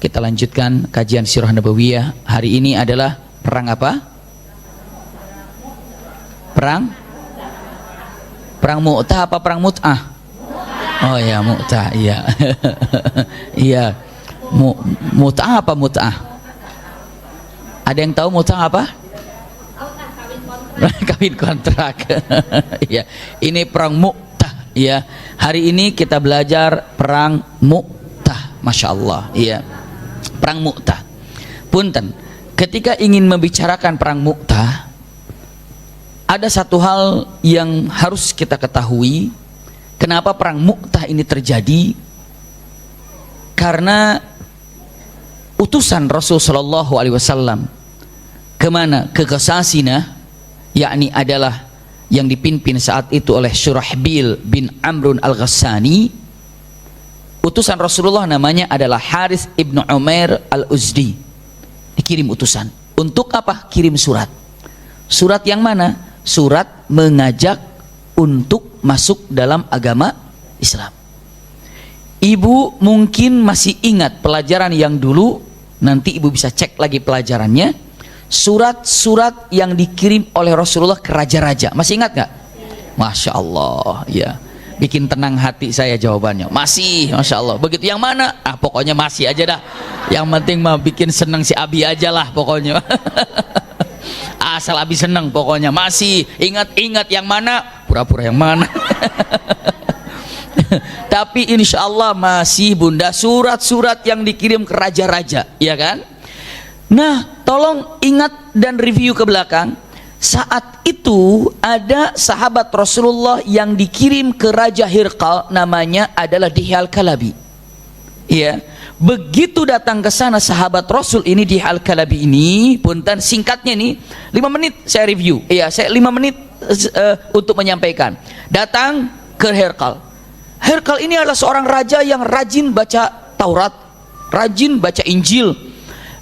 Kita lanjutkan kajian Sirah Nabawiyah. Hari ini adalah perang apa? Perang Mu'tah apa perang Mut'ah? Oh ya, Mu'tah, iya. Iya. Mut'ah apa Mut'ah? Ada yang tahu Mut'ah apa? Kawin kontrak. Iya. Ini perang Mu'tah, ya. Hari ini kita belajar perang Mu'tah. Masya Allah, iya. Perang Mu'tah. Punten, ketika ingin membicarakan perang Mu'tah, ada satu hal yang harus kita ketahui. Kenapa perang Mu'tah ini terjadi? Karena utusan Rasul sallallahu alaihi wasallam kemana? Ke Ghassasinah, yakni adalah yang dipimpin saat itu oleh Syurahbil bin Amrun al-Ghassani. Utusan Rasulullah namanya adalah Harith ibn Umair al-Uzdi. Dikirim utusan. Untuk apa? Kirim surat. Surat yang mana? Surat mengajak untuk masuk dalam agama Islam. Ibu mungkin masih ingat pelajaran yang dulu. Nanti ibu bisa cek lagi pelajarannya. Surat-surat yang dikirim oleh Rasulullah ke raja-raja. Masih ingat gak? Masya Allah, ya. Bikin tenang hati saya jawabannya. Masih, Masya Allah. Begitu yang mana? Ah, pokoknya masih aja dah. Yang penting mah bikin seneng si Abi aja lah pokoknya. Asal Abi seneng pokoknya. Masih, ingat-ingat yang mana? Pura-pura yang mana? Tapi insya Allah masih bunda, surat-surat yang dikirim ke raja-raja, ya kan? Nah, tolong ingat dan review ke belakang. Saat itu ada sahabat Rasulullah yang dikirim ke Raja Hirqal, namanya adalah Dihya al-Kalabi. Ya, begitu datang ke sana sahabat Rasul ini, Dihya al-Kalabi ini, punten singkatnya nih, 5 menit saya review. Iya, saya 5 menit untuk menyampaikan. Datang ke Hirqal. Hirqal ini adalah seorang raja yang rajin baca Taurat, rajin baca Injil,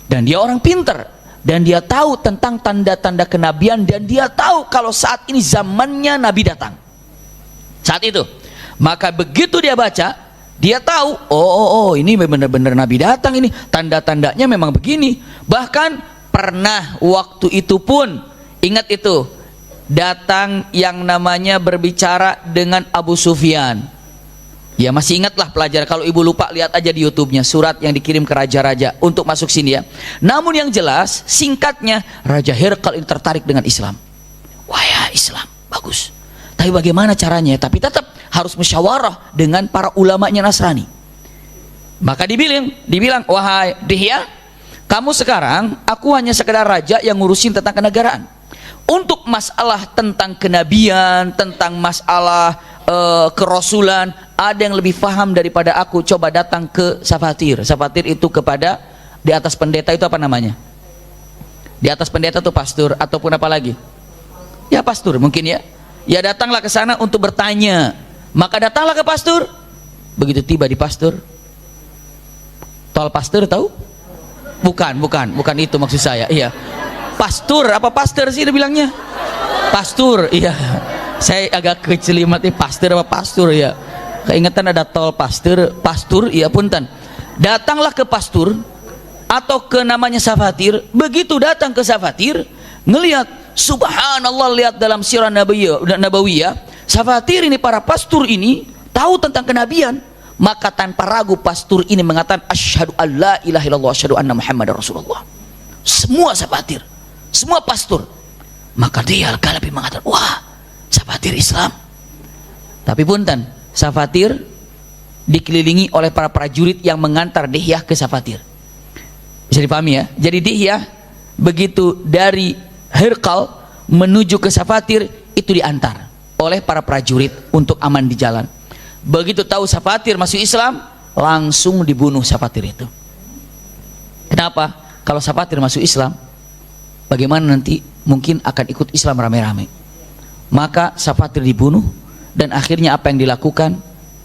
dan dia orang pinter. Dan dia tahu tentang tanda-tanda kenabian, dan dia tahu kalau saat ini zamannya Nabi datang. Saat itu, maka begitu dia baca, dia tahu, oh ini benar-benar Nabi datang ini, tanda-tandanya memang begini. Bahkan pernah waktu itu pun, ingat itu, datang yang namanya berbicara dengan Abu Sufyan. Ya masih ingatlah pelajar, kalau ibu lupa lihat aja di YouTube-nya surat yang dikirim ke raja-raja untuk masuk sini ya. Namun yang jelas singkatnya, Raja Hirqal ini tertarik dengan Islam. Wah ya, Islam bagus. Tapi bagaimana caranya? Tapi tetap harus musyawarah dengan para ulamanya Nasrani. Maka dibilang, wahai Dihya, kamu sekarang aku hanya sekedar raja yang ngurusin tentang kenegaraan. Untuk masalah tentang kenabian, tentang masalah kerasulan, ada yang lebih paham daripada aku. Coba datang ke Safatir. Safatir itu kepada di atas pendeta itu apa namanya? Di atas pendeta itu pastor ataupun apa lagi? Ya pastor mungkin ya. Ya datanglah ke sana untuk bertanya. Maka datanglah ke pastor. Begitu tiba di pastor, tol pastor tahu? Bukan itu maksud saya. Iya. Pastor apa pastor sih dia bilangnya? Pastor, iya. Saya agak kecelimat nih, pastor apa pastor ya. Keingetan ada tol pastor, iya punten. Datanglah ke pastor atau ke namanya Safatir. Begitu datang ke Safatir, ngelihat, subhanallah, lihat dalam sirah Nabawiyah, Safatir ini, para pastor ini tahu tentang kenabian. Maka tanpa ragu pastor ini mengatakan, asyhadu an la ilaha illallah, asyhadu anna muhammadar rasulullah. Semua Safatir, semua pastor. Maka dia al-Kalabi mengatakan, wah, Safatir Islam. Tapi punten, Safatir dikelilingi oleh para prajurit yang mengantar Dihya ke Safatir. Bisa dipahami ya? Jadi Dihya begitu dari Hirqal menuju ke Safatir itu diantar oleh para prajurit untuk aman di jalan. Begitu tahu Safatir masuk Islam, langsung dibunuh Safatir itu. Kenapa? Kalau Safatir masuk Islam, bagaimana nanti mungkin akan ikut Islam rame-rame. Maka Safatir dibunuh, dan akhirnya apa yang dilakukan?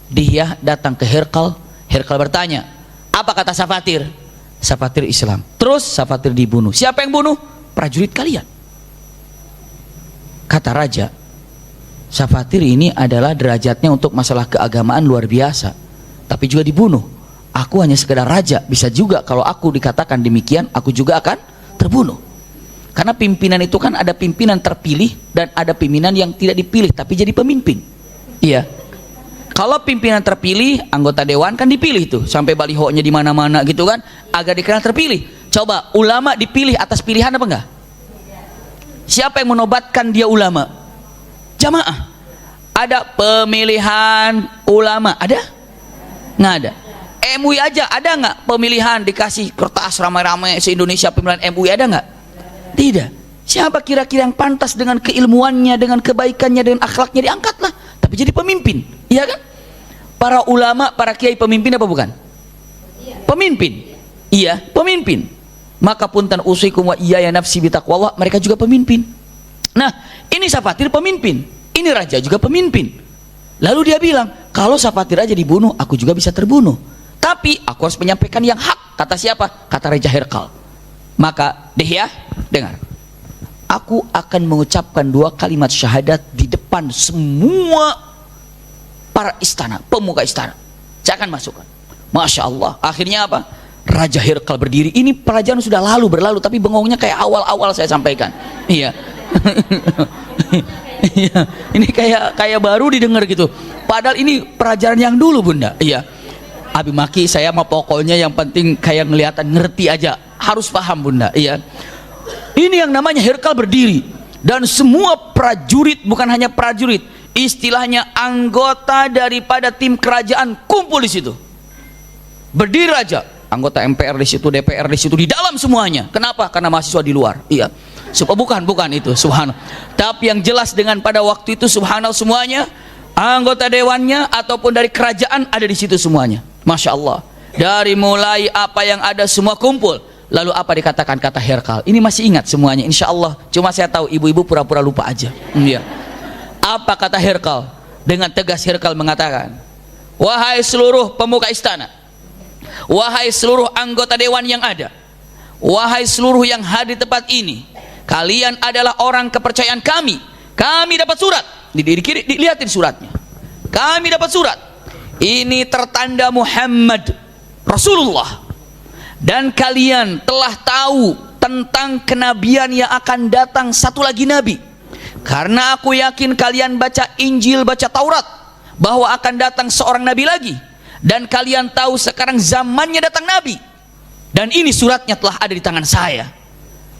Dihya datang ke Hirqal. Hirqal bertanya, apa kata Safatir? Safatir Islam. Terus Safatir dibunuh. Siapa yang bunuh? Prajurit kalian. Kata raja, Safatir ini adalah derajatnya untuk masalah keagamaan luar biasa, tapi juga dibunuh. Aku hanya sekedar raja. Bisa juga kalau aku dikatakan demikian, aku juga akan terbunuh. Karena pimpinan itu kan ada pimpinan terpilih dan ada pimpinan yang tidak dipilih tapi jadi pemimpin. Iya. Kalau pimpinan terpilih, anggota dewan kan dipilih tuh, sampai balihonya di mana-mana gitu kan, agar dikenal terpilih. Coba ulama dipilih atas pilihan apa enggak? Siapa yang menobatkan dia ulama? Jamaah. Ada pemilihan ulama? Ada? Nggak ada. MUI aja ada nggak pemilihan, dikasih kertas ramai-ramai se-Indonesia pemilihan MUI, ada nggak? Tidak. Siapa kira-kira yang pantas dengan keilmuannya, dengan kebaikannya, dengan akhlaknya, diangkatlah. Tapi jadi pemimpin, iya kan? Para ulama, para kiai pemimpin apa bukan? Pemimpin. Iya, pemimpin. Maka punten usikum wa iyaya nafsi bitaqwallah, mereka juga pemimpin. Nah, ini Safatir pemimpin, ini raja juga pemimpin. Lalu dia bilang, kalau Safatir aja dibunuh, aku juga bisa terbunuh. Tapi aku harus menyampaikan yang hak. Kata siapa? Kata Raja Herkal. Maka Dihya, dengar. Aku akan mengucapkan 2 kalimat syahadat di depan semua para istana, pemuka istana. Saya akan masukkan. Masya Allah. Akhirnya apa? Raja Herkal berdiri. Ini kerajaan sudah berlalu, tapi bengongnya kayak awal-awal saya sampaikan. Iya. Iya. Ini kayak baru didengar gitu. Padahal ini pelajaran yang dulu, Bunda. Iya. Abi maki saya mah pokoknya yang penting kayak ngeliatan, ngerti aja, harus paham, Bunda. Iya. Ini yang namanya Herkal berdiri dan semua prajurit, bukan hanya prajurit, istilahnya anggota daripada tim kerajaan kumpul di situ. Berdiri raja, anggota MPR di situ, DPR di situ, di dalam semuanya. Kenapa? Karena mahasiswa di luar. Iya. Bukan itu, subhanallah. Tapi yang jelas dengan pada waktu itu subhanallah semuanya, anggota dewannya ataupun dari kerajaan ada di situ semuanya. Masya Allah. Dari mulai apa yang ada semua kumpul. Lalu apa dikatakan kata Herkal? Ini masih ingat semuanya, insya Allah. Cuma saya tahu ibu-ibu pura-pura lupa aja. Iya. Apa kata Herkal? Dengan tegas Herkal mengatakan, wahai seluruh pemuka istana, wahai seluruh anggota dewan yang ada, wahai seluruh yang hadir di tempat ini, kalian adalah orang kepercayaan kami. Kami dapat surat. Dilihatin suratnya. Kami dapat surat. Ini tertanda Muhammad Rasulullah. Dan kalian telah tahu tentang kenabian yang akan datang satu lagi nabi. Karena aku yakin kalian baca Injil, baca Taurat, bahwa akan datang seorang nabi lagi. Dan kalian tahu sekarang zamannya datang nabi. Dan ini suratnya telah ada di tangan saya.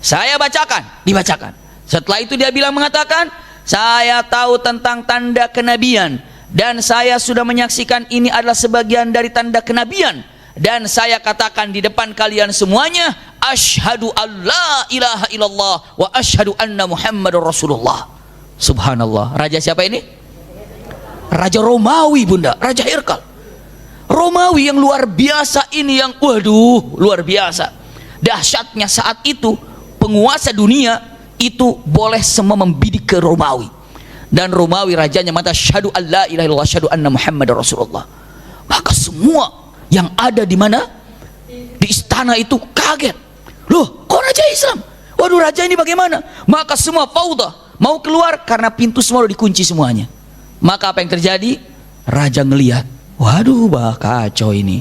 Saya bacakan, dibacakan. Setelah itu dia mengatakan, saya tahu tentang tanda kenabian dan saya sudah menyaksikan ini adalah sebagian dari tanda kenabian, dan saya katakan di depan kalian semuanya, asyhadu alla ilaha illallah wa asyhadu anna muhammadur rasulullah. Subhanallah. Raja siapa ini? Raja Romawi, Bunda. Raja Herkal Romawi yang luar biasa ini, yang waduh luar biasa dahsyatnya. Saat itu penguasa dunia itu boleh semua membidik ke Romawi, dan Romawi rajanya mata syahadu alla ilaha illallah syahadu anna muhammadar rasulullah. Maka semua yang ada di mana, di istana itu kaget. Loh, kok raja Islam? Waduh, raja ini bagaimana? Maka semua faudah, mau keluar karena pintu semua udah dikunci semuanya. Maka apa yang terjadi? Raja ngelihat, waduh, kacau ini.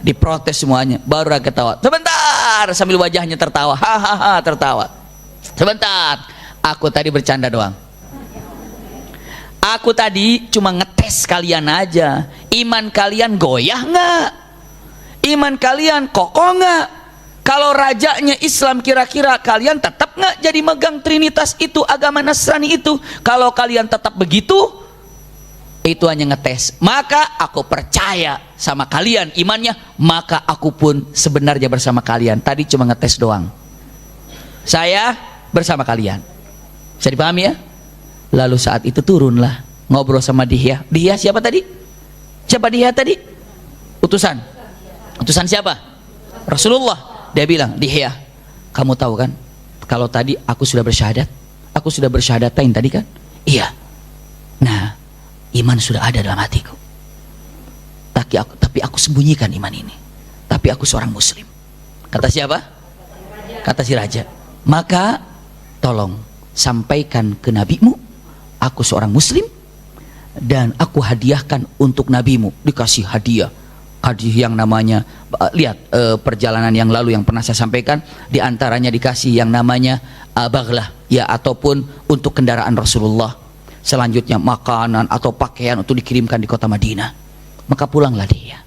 Diprotes semuanya, baru raja ketawa. Sebentar, sambil wajahnya tertawa, hahaha, tertawa. Sebentar, aku tadi bercanda doang. Aku tadi cuma ngetes kalian aja. Iman kalian goyah nggak? Iman kalian kokoh nggak? Kalau rajanya Islam, kira-kira kalian tetap nggak jadi megang Trinitas itu, agama Nasrani itu? Kalau kalian tetap begitu, itu hanya ngetes. Maka aku percaya sama kalian imannya, maka aku pun sebenarnya bersama kalian. Tadi cuma ngetes doang. Saya bersama kalian. Bisa dipahami ya? Lalu saat itu turunlah, ngobrol sama Dihya. Dihya siapa tadi? Siapa Dihya tadi? Utusan. Utusan siapa? Rasulullah. Dia bilang, Dihya, kamu tahu kan kalau tadi aku sudah bersyahadat? Aku sudah bersyahadatain tadi kan? Iya. Nah, iman sudah ada dalam hatiku. Tapi aku sembunyikan iman ini. Tapi aku seorang muslim. Kata siapa? Kata si raja. Maka tolong sampaikan ke nabimu, aku seorang muslim dan aku hadiahkan untuk nabimu. Dikasih hadiah hadis yang namanya lihat perjalanan yang lalu yang pernah saya sampaikan, di antaranya dikasih yang namanya baghlah ya, ataupun untuk kendaraan Rasulullah. Selanjutnya makanan atau pakaian untuk dikirimkan di kota Madinah. Maka pulanglah dia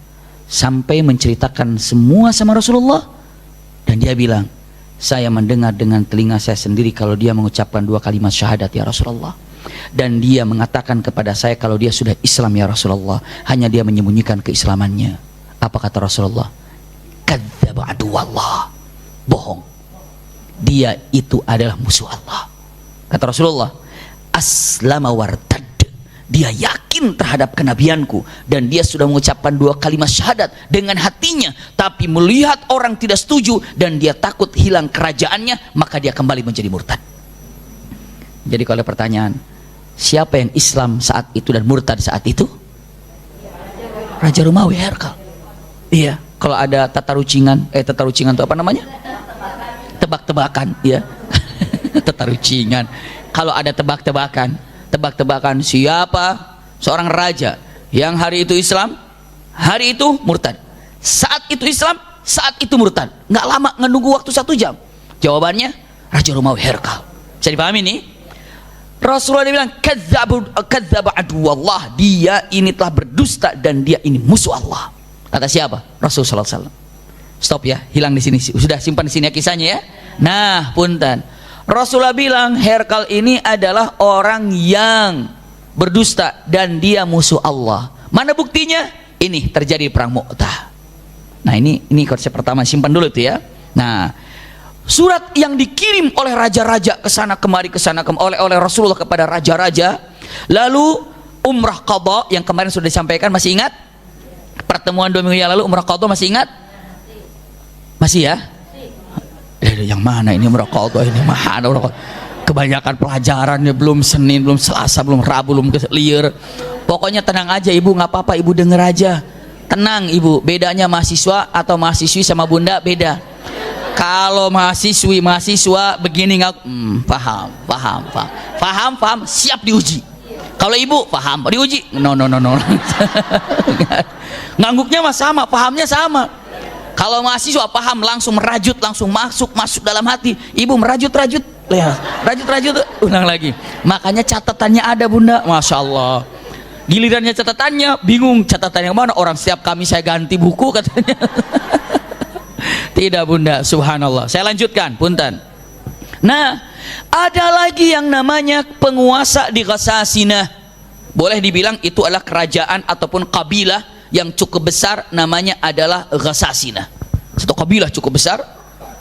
sampai menceritakan semua sama Rasulullah, dan dia bilang, saya mendengar dengan telinga saya sendiri kalau dia mengucapkan 2 kalimat syahadat ya Rasulullah, dan dia mengatakan kepada saya kalau dia sudah Islam ya Rasulullah, hanya dia menyembunyikan keislamannya. Apa kata Rasulullah? Kadzdzaba aduwallah, bohong, dia itu adalah musuh Allah. Kata Rasulullah, aslama wartad, dia yakin terhadap kenabianku dan dia sudah mengucapkan 2 kalimat syahadat dengan hatinya, tapi melihat orang tidak setuju dan dia takut hilang kerajaannya, maka dia kembali menjadi murtad. Jadi kalau ada pertanyaan, siapa yang Islam saat itu dan murtad saat itu? Raja Romawi Herkal. Iya, kalau ada tata rucingan itu apa namanya? Tebak-tebakan, ya. Tata rucingan. Kalau ada tebak-tebakan siapa seorang raja yang hari itu Islam, hari itu murtad, saat itu Islam, saat itu murtad, nggak lama, nggak nunggu waktu 1 jam. Jawabannya Raja Romawi Herkal. Bisa dipahami nih? Rasulullah dia bilang kadzdzaba aduwallah, dia ini telah berdusta dan dia ini musuh Allah. Kata siapa? Rasulullah SAW. Stop ya, hilang di sini, sudah simpan di sini ya kisahnya ya. Nah, punten, Rasulullah bilang Herkal ini adalah orang yang berdusta dan dia musuh Allah. Mana buktinya? Ini terjadi di perang Mu'tah. Nah, ini konsep pertama, simpan dulu itu ya. Nah, surat yang dikirim oleh raja-raja ke sana kemari oleh Rasulullah kepada raja-raja. Lalu umrah qadha yang kemarin sudah disampaikan, masih ingat? Pertemuan 2 minggu yang lalu umrah qadha masih ingat? Masih ya? Yang mana ini umrah qadha ini? Mana umrah qadha? Kebanyakan pelajarannya belum Senin, belum Selasa, belum Rabu, belum clear. Pokoknya tenang aja ibu, nggak apa-apa ibu, denger aja. Tenang ibu, bedanya mahasiswa atau mahasiswi sama bunda beda. Kalau mahasiswa begini nggak paham, siap diuji. Kalau ibu paham diuji, no. Ngangguknya mah sama, pahamnya sama. Kalau mahasiswa paham langsung merajut, langsung masuk dalam hati. Ibu merajut, ulang lagi. Makanya catatannya ada bunda, masya Allah. Gilirannya catatannya bingung, catatannya mana? Orang setiap kami saya ganti buku katanya. Tidak bunda, subhanallah. Saya lanjutkan, punten. Nah, ada lagi yang namanya penguasa di Ghassasinah. Boleh dibilang itu adalah kerajaan ataupun kabilah yang cukup besar, namanya adalah Ghassasinah. Satu kabilah cukup besar,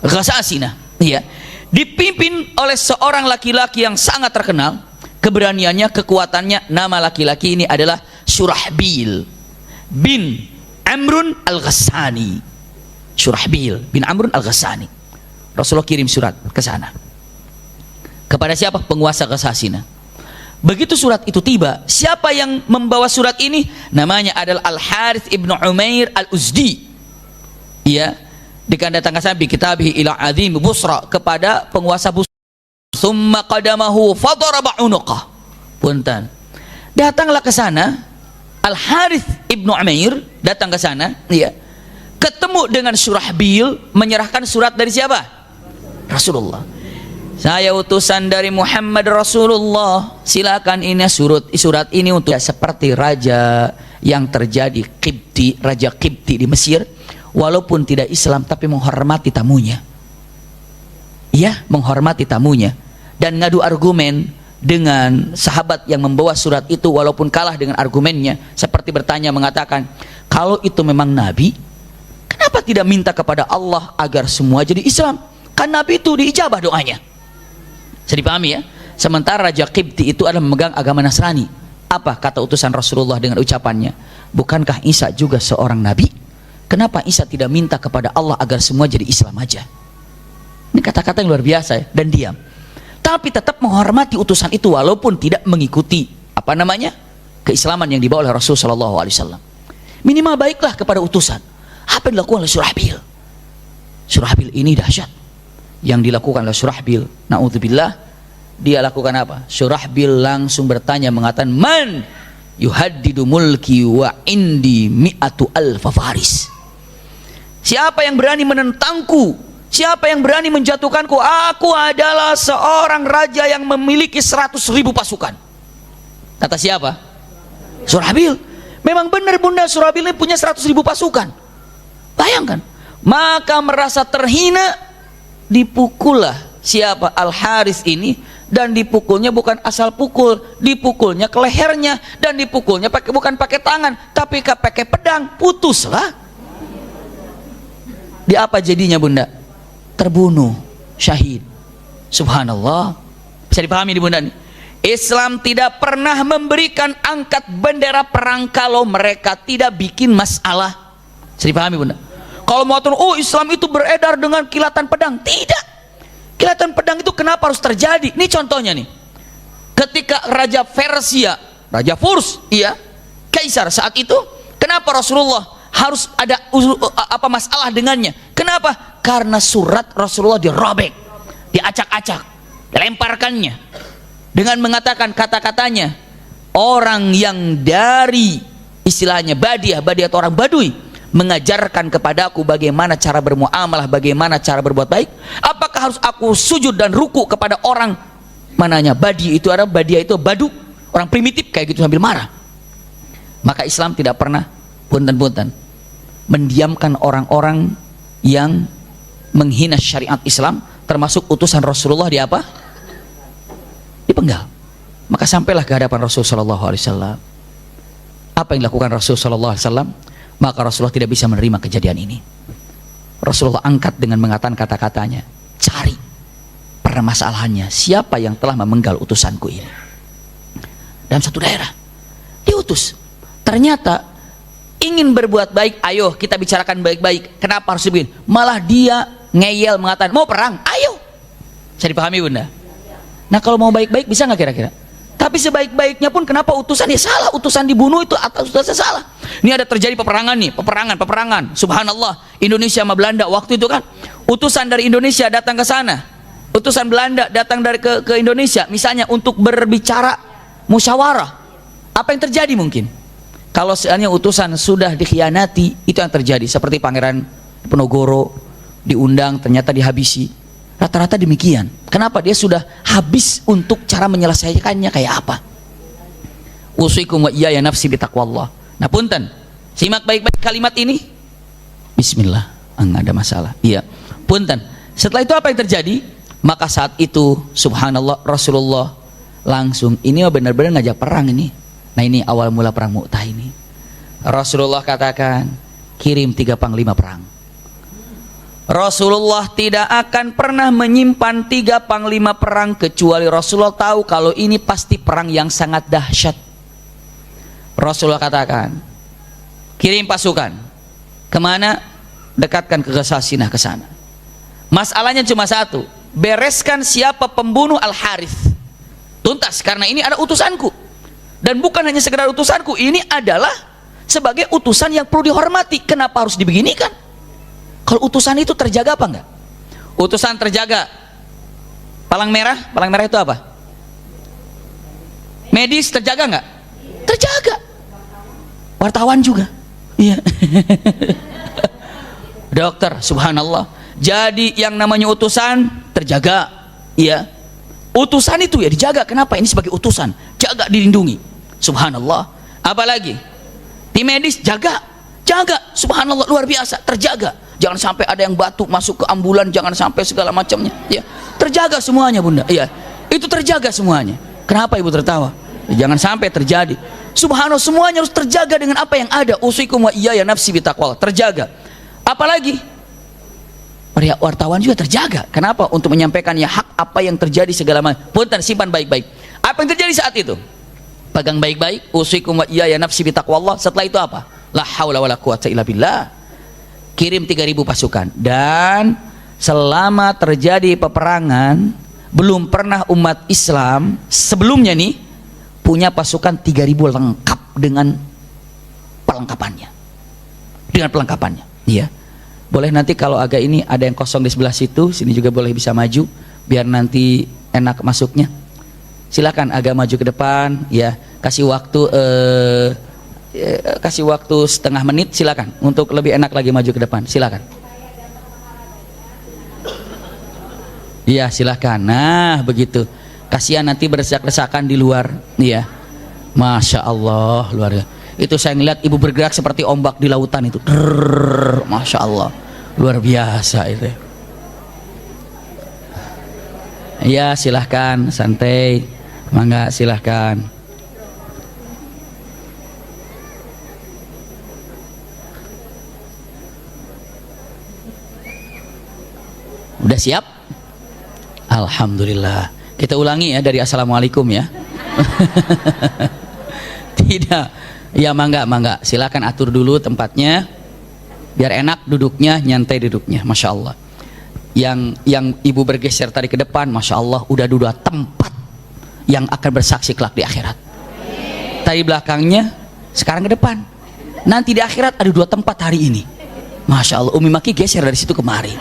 Ghassasinah. Iya. Dipimpin oleh seorang laki-laki yang sangat terkenal, keberaniannya, kekuatannya. Nama laki-laki ini adalah Syurahbil bin Amrun al-Ghassani. Syurahbil bin Amrun al-Ghassani. Rasulullah kirim surat ke sana. Kepada siapa? Penguasa Ghassasinah. Begitu surat itu tiba, siapa yang membawa surat ini? Namanya adalah Al-Harith ibnu Umair al-Uzdi. Iya, dikandatangkan sana bi kitabihi ila azim Busra, kepada penguasa Busra. Tsumma qadamahu fadaraba unuqah. Punten. Datanglah ke sana Al-Harith ibnu Umair, datang ke sana, iya. Ketemu dengan Syurahbil, menyerahkan surat dari siapa? Rasulullah. Saya utusan dari Muhammad Rasulullah, silakan ini surat ini untuk seperti raja yang terjadi Qibti, raja Qibti di Mesir, walaupun tidak Islam tapi menghormati tamunya. Iya, menghormati tamunya dan ngadu argumen dengan sahabat yang membawa surat itu, walaupun kalah dengan argumennya, seperti bertanya mengatakan, kalau itu memang nabi, kenapa tidak minta kepada Allah agar semua jadi Islam? Kan nabi itu diijabah doanya. Bisa dipahami ya? Sementara Raja Qibti itu adalah memegang agama Nasrani. Apa kata utusan Rasulullah dengan ucapannya? Bukankah Isa juga seorang nabi? Kenapa Isa tidak minta kepada Allah agar semua jadi Islam aja? Ini kata-kata yang luar biasa ya, dan diam. Tapi tetap menghormati utusan itu walaupun tidak mengikuti apa namanya? Keislaman yang dibawa oleh Rasulullah SAW. Minimal baiklah kepada utusan. Apa yang dilakukan oleh Syurahbil? Syurahbil ini dahsyat. Yang dilakukan oleh Syurahbil, naudzubillah, dia lakukan apa? Syurahbil langsung bertanya mengatakan, man yuhaddidu mulki wa indi mi'atu alfa faris. Siapa yang berani menentangku, siapa yang berani menjatuhkanku, aku adalah seorang raja yang memiliki 100.000 pasukan. Kata siapa? Surabil. Memang benar bunda, Surabil ini punya 100.000 pasukan. Bayangkan. Maka merasa terhina, dipukullah siapa? Al-Haris ini. Dan dipukulnya bukan asal pukul, dipukulnya ke lehernya, dan dipukulnya bukan pakai tangan, tapi pakai pedang. Putuslah. Di apa jadinya bunda? Terbunuh, syahid. Subhanallah. Bisa dipahami di bunda nih? Islam tidak pernah memberikan angkat bendera perang kalau mereka tidak bikin masalah. Bisa dipahami bunda? Kalau mau turun, oh Islam itu beredar dengan kilatan pedang. Tidak. Kilatan pedang itu kenapa harus terjadi? Ini contohnya nih. Ketika Raja Persia, Raja Furs, iya, Kaisar saat itu, kenapa Rasulullah harus ada apa masalah dengannya? Kenapa? Karena surat Rasulullah dirobek, diacak-acak, dilemparkannya dengan mengatakan kata-katanya orang yang dari istilahnya Badiah atau orang Badui mengajarkan kepadaku bagaimana cara bermuamalah, bagaimana cara berbuat baik. Apakah harus aku sujud dan ruku kepada orang mananya? Badiah itu Badu, orang primitif kayak gitu sambil marah. Maka Islam tidak pernah punten-punten mendiamkan orang-orang yang menghina syariat Islam, termasuk utusan Rasulullah di apa? Dipenggal. Maka sampailah ke hadapan Rasulullah SAW. Apa yang dilakukan Rasulullah SAW? Maka Rasulullah tidak bisa menerima kejadian ini. Rasulullah angkat dengan mengatakan kata-katanya, cari permasalahannya, siapa yang telah memenggal utusanku ini. Dalam satu daerah diutus, ternyata ingin berbuat baik, ayo kita bicarakan baik-baik. Kenapa harus begini? Malah dia ngeyel mengatakan mau perang, ayo. Bisa dipahami bunda? Nah kalau mau baik-baik bisa nggak kira-kira? Tapi sebaik-baiknya pun kenapa utusan ya salah, utusan dibunuh itu atas utusan salah. Ini ada terjadi peperangan nih, peperangan. Subhanallah, Indonesia sama Belanda waktu itu kan, utusan dari Indonesia datang ke sana, utusan Belanda datang dari ke Indonesia, misalnya untuk berbicara musyawarah. Apa yang terjadi mungkin? Kalau seandainya utusan sudah dikhianati, itu yang terjadi. Seperti Pangeran Penogoro diundang, ternyata dihabisi. Rata-rata demikian. Kenapa? Dia sudah habis untuk cara menyelesaikannya kayak apa. Usikum wa iyaya nafsi bitaqwallah. Nah punten, simak baik-baik kalimat ini. Bismillah, enggak ada masalah. Iya, punten. Setelah itu apa yang terjadi? Maka saat itu subhanallah Rasulullah langsung, ini benar-benar ngajak perang ini. Nah ini awal mula perang Mu'tah ini. Rasulullah katakan, kirim 3 panglima perang. Rasulullah tidak akan pernah menyimpan 3 panglima perang kecuali Rasulullah tahu kalau ini pasti perang yang sangat dahsyat. Rasulullah katakan, kirim pasukan kemana? Dekatkan ke Ghasasinah, ke sana. Masalahnya cuma satu, bereskan siapa pembunuh Al-Harith. Tuntas, karena ini ada utusanku. Dan bukan hanya sekedar utusanku, ini adalah sebagai utusan yang perlu dihormati. Kenapa harus dibeginikan? Kalau utusan itu terjaga apa enggak? Utusan terjaga. Palang merah itu apa? Medis terjaga enggak? Terjaga. Wartawan juga. Iya. Dokter, subhanallah. Jadi yang namanya utusan terjaga. Iya. Utusan itu ya dijaga. Kenapa? Ini sebagai utusan. Jaga, dilindungi. Subhanallah. Apalagi? Tim medis jaga. Jaga. Subhanallah, luar biasa. Terjaga. Jangan sampai ada yang batuk masuk ke ambulan, jangan sampai segala macamnya. Ya, terjaga semuanya bunda. Iya, itu terjaga semuanya. Kenapa ibu tertawa? Ya, jangan sampai terjadi. Subhanallah, semuanya harus terjaga dengan apa yang ada. Usikum wa iyaya nafsi bitaqwallah. Terjaga. Apalagi wartawan juga terjaga. Kenapa? Untuk menyampaikan ya hak apa yang terjadi segala macam. Punten, simpan baik-baik. Apa yang terjadi saat itu? Pegang baik-baik. Usikum wa iyaya nafsi bitaqwallah. Setelah itu apa? La haula wala quwata illa billah. Kirim 3.000 pasukan. Dan selama terjadi peperangan, belum pernah umat Islam sebelumnya nih punya pasukan 3.000 lengkap dengan perlengkapannya. Dengan perlengkapannya. Iya. Boleh nanti kalau agak ini ada yang kosong di sebelah situ, sini juga boleh bisa maju biar nanti enak masuknya. Silakan agak maju ke depan ya. kasih waktu setengah menit, silakan. Untuk lebih enak lagi maju ke depan, silakan. Iya, silakan. Nah, begitu. Kasihan nanti berdesak-desakan di luar. Iya. Masya Allah, luar biasa. Itu saya ngeliat ibu bergerak seperti ombak di lautan itu. Masya Allah, luar biasa itu. Iya, silahkan, santai, mangga, silahkan. Udah siap? Alhamdulillah. Kita ulangi ya dari assalamualaikum ya. Tidak, ya mangga, mangga, silahkan atur dulu tempatnya, biar enak duduknya, nyantai duduknya, masya Allah. Yang ibu bergeser tadi ke depan, masya Allah, udah dua tempat yang akan bersaksi kelak di akhirat. Tadi belakangnya, sekarang ke depan. Nanti di akhirat ada dua tempat hari ini. Masya Allah, Umi Maki geser dari situ kemari.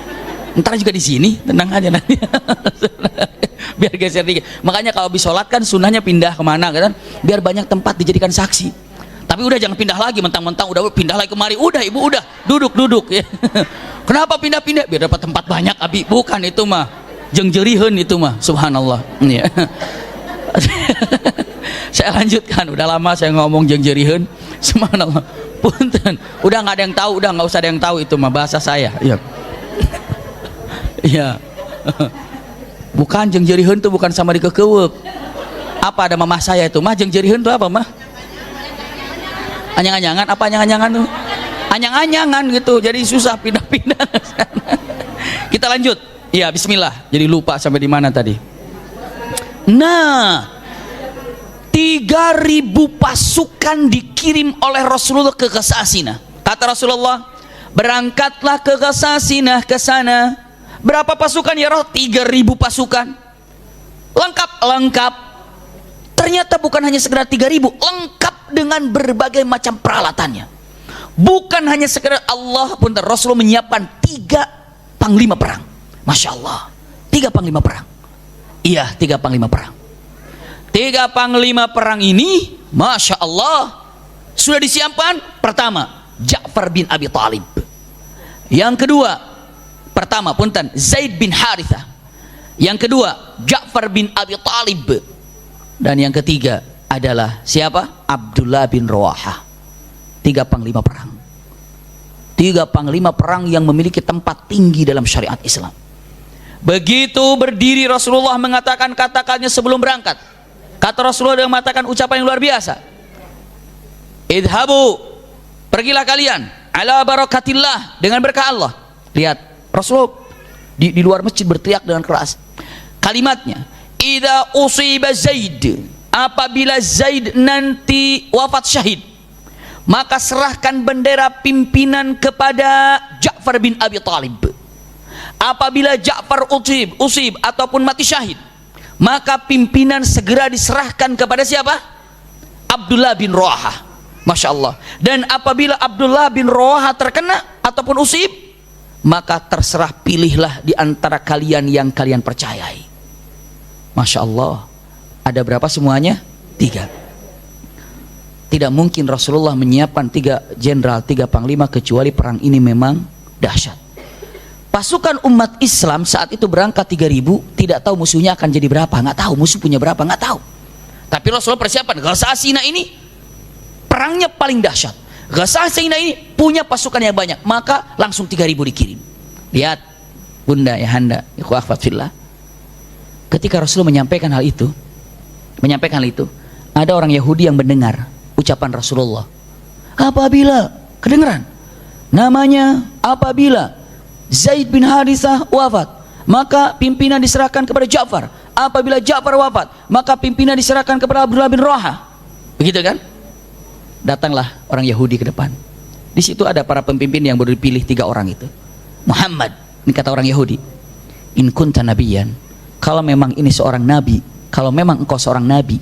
Ntar juga di sini, tenang aja nanti. Biar geser dikit. Makanya kalau habis sholat kan sunnahnya pindah kemana kan? Biar banyak tempat dijadikan saksi. Tapi udah jangan pindah lagi, mentang-mentang udah pindah lagi kemari. Udah ibu, udah duduk ya. Kenapa pindah-pindah? Biar dapat tempat banyak, abi. Bukan itu mah, jengjerihan itu mah. Subhanallah. Ya. Saya lanjutkan. Udah lama saya ngomong jengjerihan. Subhanallah. Punten. Udah nggak ada yang tahu, udah nggak usah ada yang tahu itu mah bahasa saya. Ya. Iya. Bukan jengjerihan tuh bukan sama dikekeuweuk. Apa ada mamah saya itu? Mah jengjerihan tuh apa mah? Anyang-anyangan, apa anyang-anyangan tuh? Anyang-anyangan gitu. Jadi susah pindah-pindah. Kita lanjut. Iya, bismillah. Jadi lupa sampai di mana tadi. Nah, 3.000 pasukan dikirim oleh Rasulullah ke Ghassasinah. Kata Rasulullah, berangkatlah ke Ghassasinah ke sana. Berapa pasukan ya Roh? 3.000 pasukan. Lengkap. Ternyata bukan hanya sekedar 3.000, lengkap dengan berbagai macam peralatannya. Bukan hanya sekedar Allah pun Rasulullah menyiapkan 3 panglima perang. Masya Allah, 3 panglima perang. Iya, 3 panglima perang. 3 panglima perang ini, Masya Allah, sudah disiapkan. Pertama, Ja'far bin Abi Thalib. Yang kedua, Zaid bin Harithah. Yang kedua, Ja'far bin Abi Thalib. Dan yang ketiga adalah siapa? Abdullah bin Rawaha. 3 panglima perang. 3 panglima perang yang memiliki tempat tinggi dalam syariat Islam. Begitu berdiri Rasulullah mengatakan katakannya sebelum berangkat. Kata Rasulullah yang mengatakan ucapan yang luar biasa. Idhabu, pergilah kalian ala barakatillah, dengan berkah Allah. Lihat, Rasulullah di luar masjid berteriak dengan keras. Kalimatnya, idza usiba Zaid, apabila Zaid nanti wafat syahid, maka serahkan bendera pimpinan kepada Ja'far bin Abi Thalib. Apabila Ja'far usib ataupun mati syahid, maka pimpinan segera diserahkan kepada siapa? Abdullah bin Rawaha. Masya Allah. Dan apabila Abdullah bin Rawaha terkena ataupun usib, maka terserah, pilihlah di antara kalian yang kalian percayai. Masya Allah. Ada berapa semuanya? 3. Tidak mungkin Rasulullah menyiapkan 3 jenderal, 3 panglima, kecuali perang ini memang dahsyat. Pasukan umat Islam saat itu berangkat 3.000, tidak tahu musuhnya akan jadi berapa, nggak tahu musuh punya berapa, nggak tahu. Tapi Rasulullah persiapan. Ghassasinah ini perangnya paling dahsyat. Ghassasinah ini punya pasukan yang banyak, maka langsung 3.000 dikirim. Lihat, bunda ya handa, ikhwah fillah. Ketika Rasulullah menyampaikan hal itu, ada orang Yahudi yang mendengar ucapan Rasulullah. Apabila kedengeran namanya, apabila Zaid bin Harithah wafat, maka pimpinan diserahkan kepada Ja'far. Apabila Ja'far wafat, maka pimpinan diserahkan kepada Abdullah bin Rawaha. Begitu kan? Datanglah orang Yahudi ke depan. Di situ ada para pemimpin yang baru dipilih 3 orang itu. Muhammad, ini kata orang Yahudi, in kunta nabiyan, kalau memang ini seorang nabi, kalau memang engkau seorang nabi,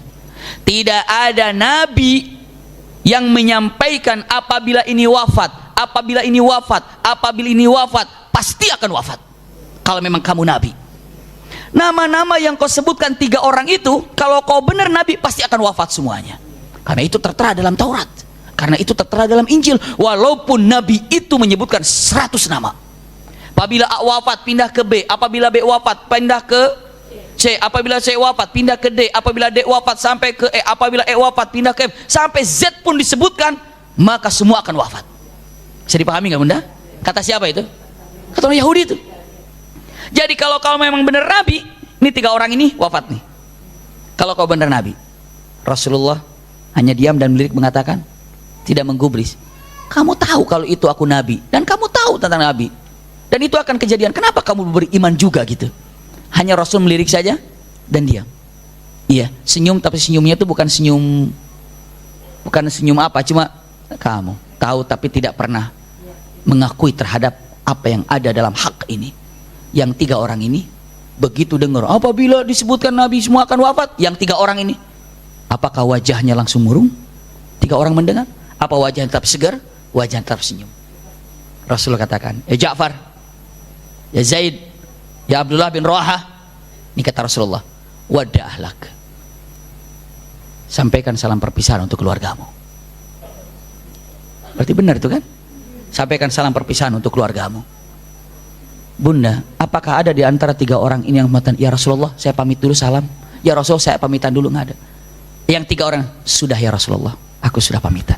tidak ada nabi yang menyampaikan apabila ini wafat, apabila ini wafat, apabila ini wafat, pasti akan wafat. Kalau memang kamu nabi, nama-nama yang kau sebutkan 3 orang itu, kalau kau benar nabi, pasti akan wafat semuanya. Karena itu tertera dalam Taurat, karena itu tertera dalam Injil. Walaupun Nabi itu menyebutkan 100 nama. Apabila A wafat pindah ke B, apabila B wafat pindah ke C, apabila C wafat pindah ke D, apabila D wafat sampai ke E, apabila E wafat pindah ke F, sampai Z pun disebutkan, maka semua akan wafat. Bisa dipahami nggak Bunda? Kata siapa itu? Kata orang Yahudi itu. Jadi kalau kau memang benar Nabi, ini 3 orang ini wafat nih. Kalau kau benar Nabi, Rasulullah hanya diam dan melirik mengatakan, tidak menggubris. Kamu tahu kalau itu aku Nabi, dan kamu tahu tentang Nabi, dan itu akan kejadian. Kenapa kamu beriman juga gitu? Hanya Rasul melirik saja dan diam. Iya, senyum, tapi senyumnya itu bukan senyum apa, cuma kamu tahu tapi tidak pernah mengakui terhadap apa yang ada dalam hak ini. Yang 3 orang ini begitu dengar apabila disebutkan Nabi semua akan wafat, yang 3 orang ini, apakah wajahnya langsung murung? 3 orang mendengar, apa wajahnya tetap segar? Wajahnya tetap senyum. Rasulullah katakan, ya Ja'far, ya Zaid, ya Abdullah bin Rawahah, ini kata Rasulullah, wada ahlak, sampaikan salam perpisahan untuk keluargamu. Berarti benar itu kan? Sampaikan salam perpisahan untuk keluargamu. Bunda, apakah ada di antara 3 orang ini yang mengatakan, ya Rasulullah saya pamit dulu salam, ya Rasul saya pamitan dulu? Nggak ada. Yang 3 orang, sudah ya Rasulullah aku sudah pamitan.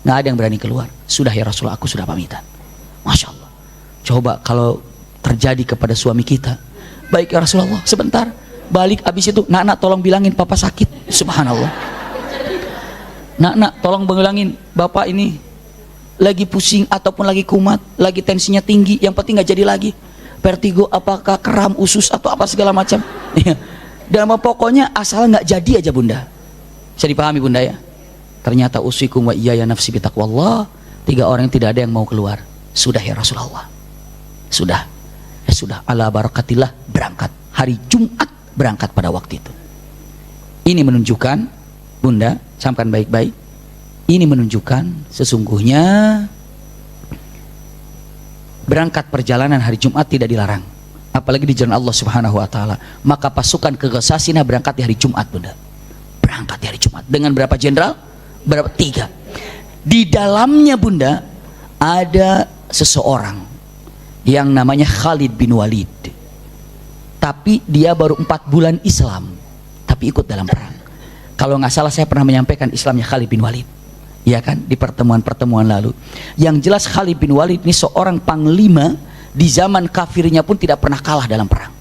Nggak ada yang berani keluar, sudah ya Rasulullah aku sudah pamitan. Masya Allah. Coba kalau terjadi kepada suami kita, baik ya Rasulullah sebentar, balik, habis itu nak tolong bilangin papa sakit. Subhanallah. Nak tolong bilangin bapak ini lagi pusing ataupun lagi kumat, lagi tensinya tinggi, yang penting nggak jadi lagi vertigo, apakah kram usus atau apa segala macam. Dan pokoknya asal nggak jadi aja Bunda. Bisa dipahami Bunda ya? Ternyata usikum wa iyaya nafsi bitaqwallah, 3 orang yang tidak ada yang mau keluar. Sudah ya Rasulullah, sudah ya sudah, ala barakatillah, berangkat hari Jumat, berangkat pada waktu itu. Ini menunjukkan Bunda, sampaikan baik-baik, ini menunjukkan sesungguhnya berangkat perjalanan hari Jumat tidak dilarang, apalagi di jalan Allah Subhanahu wa taala. Maka pasukan ke Ghassasinah berangkat di hari Jumat Bunda. Berangkat di hari Jumat dengan berapa jenderal? Berapa? 3. Di dalamnya Bunda ada seseorang yang namanya Khalid bin Walid. Tapi dia baru 4 bulan Islam, tapi ikut dalam perang. Kalau nggak salah saya pernah menyampaikan Islamnya Khalid bin Walid, ya kan, di pertemuan-pertemuan lalu. Yang jelas Khalid bin Walid ini seorang panglima, di zaman kafirnya pun tidak pernah kalah dalam perang,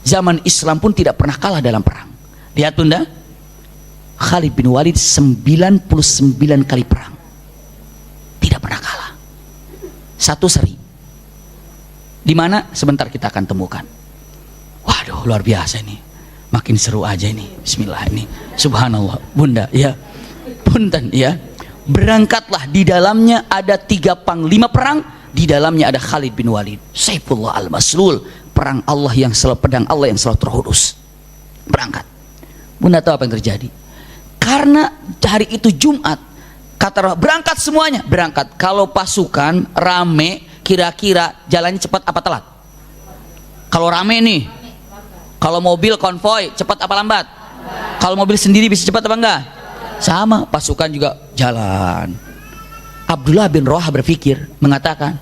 zaman Islam pun tidak pernah kalah dalam perang. Lihat Bunda, Khalid bin Walid 99 kali perang, tidak pernah kalah, 1 seri. Di mana? Sebentar kita akan temukan. Waduh, luar biasa ini, makin seru aja ini. Bismillah ini, subhanallah Bunda ya. Punten ya, berangkatlah, di dalamnya ada 3 panglima perang, di dalamnya ada Khalid bin Walid, Saifullah al-Maslul, perang Allah yang selalu, pedang Allah yang selalu terhunus. Berangkat. Bunda tahu apa yang terjadi? Karena hari itu Jumat, kata berangkat semuanya, berangkat. Kalau pasukan rame, kira-kira jalannya cepat apa telat? Kalau rame nih, kalau mobil konvoy cepat apa lambat? Kalau mobil sendiri bisa cepat apa enggak? Sama, pasukan juga jalan. Abdullah bin Rawahah berpikir, mengatakan,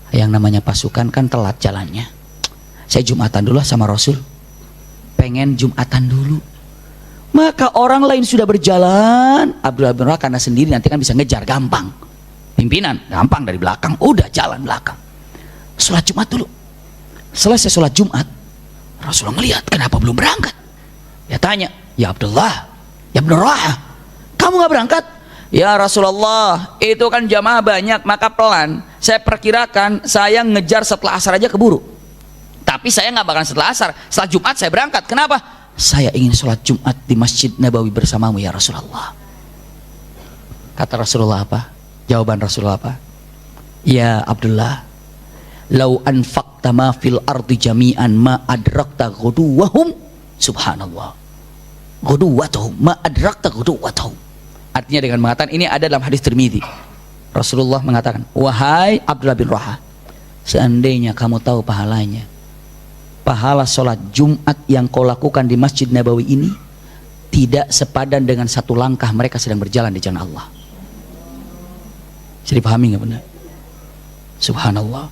yang namanya pasukan kan telat jalannya, saya Jumatan dulu sama Rasul, pengen Jumatan dulu. Maka orang lain sudah berjalan, Abdullah bin Rawahah karena sendiri nanti kan bisa ngejar, gampang. Pimpinan gampang dari belakang, udah jalan belakang. Sholat Jumat dulu. Selesai sholat Jumat, Rasulullah melihat kenapa belum berangkat. Dia tanya, ya Abdullah, ya bin Rawahah, kamu nggak berangkat? Ya Rasulullah, itu kan jamaah banyak, maka pelan. Saya perkirakan saya ngejar setelah asar aja keburu. Tapi saya nggak bakalan setelah asar. Setelah Jumat saya berangkat. Kenapa? Saya ingin sholat Jumat di Masjid Nabawi bersamamu ya Rasulullah. Kata Rasulullah apa? Jawaban Rasulullah apa? Ya Abdullah, lau anfaqta ma fil ardi jami'an ma adrakta ghuduwahum. Subhanallah, ghuduwatuhum ma adrakta ghuduwatuhum. Artinya dengan mengatakan, ini ada dalam hadis Tirmidzi, Rasulullah mengatakan, wahai Abdullah bin Rawahah, seandainya kamu tahu pahalanya, pahala sholat Jumat yang kau lakukan di Masjid Nabawi ini tidak sepadan dengan satu langkah mereka sedang berjalan di jalan Allah. Bisa dipahami nggak benar? Subhanallah.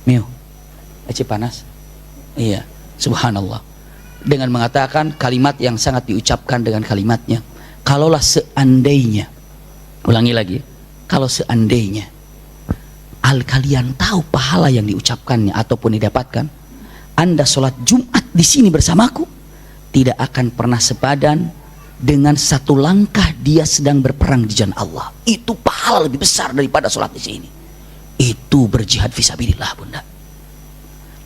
Mio, aci panas. Iya, subhanallah. Dengan mengatakan kalimat yang sangat diucapkan dengan kalimatnya. Kalaulah seandainya, ulangi lagi, kalau seandainya kalian tahu pahala yang diucapkannya ataupun didapatkan, Anda sholat Jumat di sini bersamaku tidak akan pernah sepadan dengan satu langkah dia sedang berperang di jalan Allah. Itu pahala lebih besar daripada sholat di sini. Itu berjihad fisabilillah, Bunda.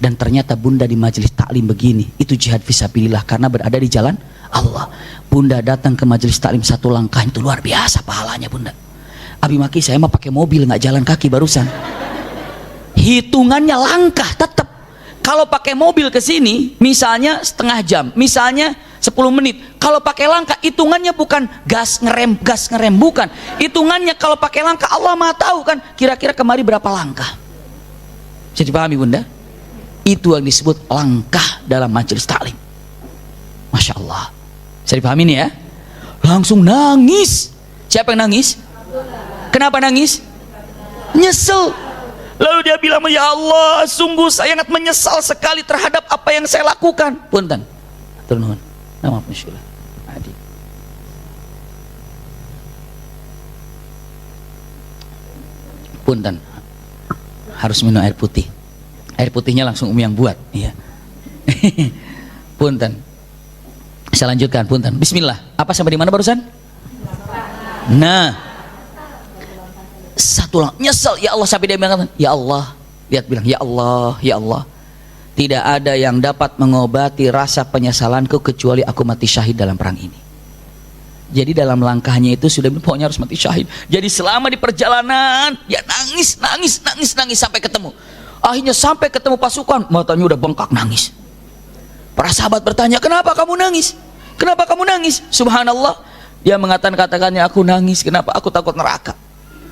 Dan ternyata Bunda di majelis taklim begini, itu jihad fisabilillah karena berada di jalan Allah. Bunda datang ke majelis taklim satu langkah itu luar biasa pahalanya, Bunda. Abi maki saya mah pakai mobil nggak jalan kaki barusan. Hitungannya langkah tetap. Kalau pakai mobil ke sini, misalnya setengah jam, misalnya 10 menit. Kalau pakai langkah, hitungannya bukan gas ngerem, bukan. Hitungannya kalau pakai langkah, Allah Maha tahu kan kira-kira kemari berapa langkah. Bisa dipahami, Bunda? Itu yang disebut langkah dalam majelis taklim. Masya Allah. Bisa dipahami nih ya? Langsung nangis. Siapa yang nangis? Kenapa nangis? Nyesel. Lalu dia bilang, ya Allah, sungguh saya sangat menyesal sekali terhadap apa yang saya lakukan. Punten, turun, nama pensyulah. Adi. Punten, harus minum air putih. Air putihnya langsung yang buat. Ya. Punten. Saya lanjutkan, punten. Bismillah. Apa sampai di mana barusan? Nah. Satu lang, nyesel, ya Allah, sampai dia bilang, ya Allah, lihat bilang, ya Allah, ya Allah, tidak ada yang dapat mengobati rasa penyesalanku kecuali aku mati syahid dalam perang ini. Jadi dalam langkahnya itu sudah pokoknya harus mati syahid. Jadi selama di perjalanan dia nangis sampai ketemu. Akhirnya sampai ketemu pasukan, matanya udah bengkak nangis. Para sahabat bertanya, kenapa kamu nangis? Kenapa kamu nangis? Subhanallah, dia katakannya, aku nangis, kenapa? Aku takut neraka.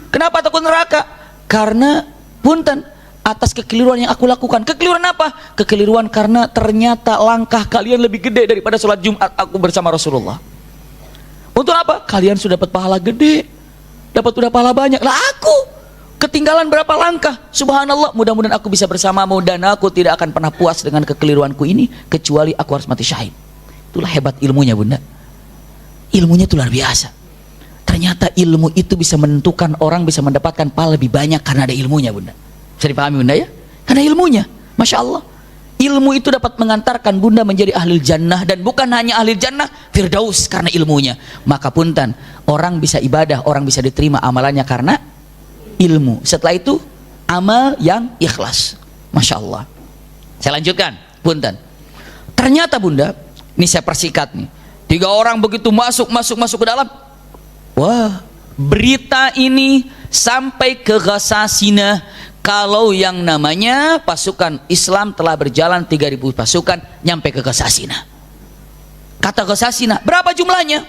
Kenapa takut neraka? Karena punten atas kekeliruan yang aku lakukan. Kekeliruan apa? Kekeliruan karena ternyata langkah kalian lebih gede daripada sholat Jumat aku bersama Rasulullah. Untuk apa? Kalian sudah dapat pahala gede, dapat udah pahala banyak. Lah aku ketinggalan berapa langkah? Subhanallah, mudah-mudahan aku bisa bersamamu dan aku tidak akan pernah puas dengan kekeliruanku ini kecuali aku harus mati syahid. Itulah hebat ilmunya, Bunda. Ilmunya itu luar biasa. Ternyata ilmu itu bisa menentukan orang bisa mendapatkan pahala lebih banyak karena ada ilmunya, Bunda. Bisa dipahami, Bunda ya? Karena ilmunya, Masya Allah. Ilmu itu dapat mengantarkan Bunda menjadi ahli jannah, dan bukan hanya ahli jannah, firdaus karena ilmunya. Maka punten, orang bisa ibadah, orang bisa diterima amalannya karena ilmu. Setelah itu amal yang ikhlas. Masya Allah. Saya lanjutkan, punten. Ternyata, Bunda, ini saya persikat nih. 3 orang begitu masuk ke dalam. Wah, berita ini sampai ke Ghasasina kalau yang namanya pasukan Islam telah berjalan 3.000 pasukan nyampe ke Ghasasina. Kata Ghasasina, berapa jumlahnya?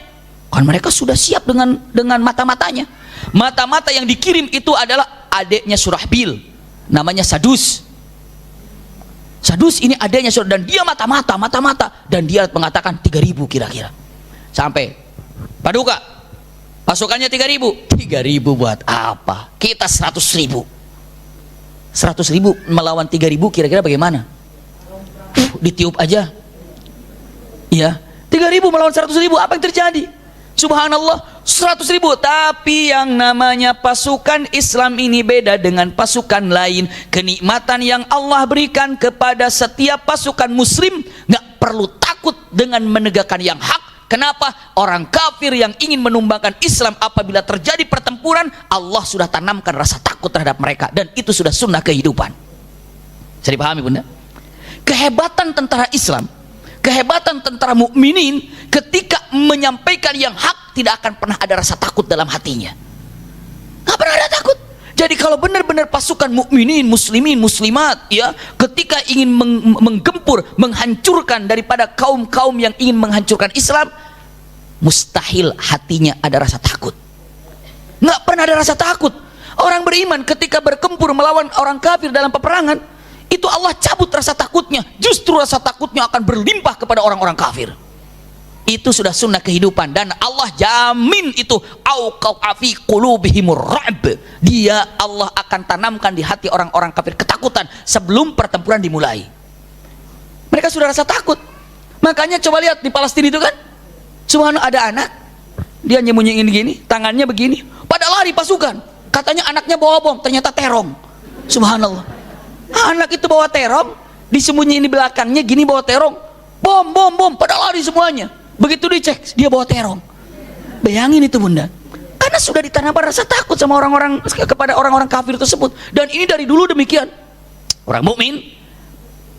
Kan mereka sudah siap dengan mata-matanya. Mata-mata yang dikirim itu adalah adiknya Surahbil, namanya Sadus. Sadus ini adiknya Surahbil, dan dia mata-mata, dan dia mengatakan 3.000 kira-kira. Sampai Paduka, pasukannya 3.000 buat apa? Kita 100.000 melawan 3.000 kira-kira bagaimana? Ditiup aja ya, 3.000 melawan 100.000, apa yang terjadi? Subhanallah, 100.000. Tapi yang namanya pasukan Islam ini beda dengan pasukan lain. Kenikmatan yang Allah berikan kepada setiap pasukan muslim, gak perlu takut dengan menegakkan yang hak. Kenapa? Orang kafir yang ingin menumbangkan Islam, apabila terjadi pertempuran, Allah sudah tanamkan rasa takut terhadap mereka, dan itu sudah sunnah kehidupan. Bisa dipahami, Bunda? Kehebatan tentara Islam, kehebatan tentara mukminin ketika menyampaikan yang hak, tidak akan pernah ada rasa takut dalam hatinya. Nggak pernah ada takut. Jadi kalau benar-benar pasukan mukminin, muslimin, muslimat ya, ketika ingin menggempur, menghancurkan daripada kaum-kaum yang ingin menghancurkan Islam, mustahil hatinya ada rasa takut. Nggak pernah ada rasa takut. Orang beriman ketika berkempur melawan orang kafir dalam peperangan, itu Allah cabut rasa takutnya. Justru rasa takutnya akan berlimpah kepada orang-orang kafir. Itu sudah sunnah kehidupan, dan Allah jamin itu auqa'a fi qulubihimur ra'b. Dia, Allah akan tanamkan di hati orang-orang kafir ketakutan sebelum pertempuran dimulai. Mereka sudah rasa takut. Makanya coba lihat di Palestina itu kan, subhanallah, ada anak, dia nyembunyiin gini, tangannya begini, pada lari pasukan, katanya anaknya bawa bom, ternyata terong. Subhanallah, anak itu bawa terong, disembunyiin di belakangnya gini, bawa terong, bom, pada lari semuanya. Begitu dicek, dia bawa terong. Bayangin itu bunda, karena sudah ditanamkan rasa takut sama orang-orang, kepada orang-orang kafir tersebut. Dan ini dari dulu demikian. Orang mukmin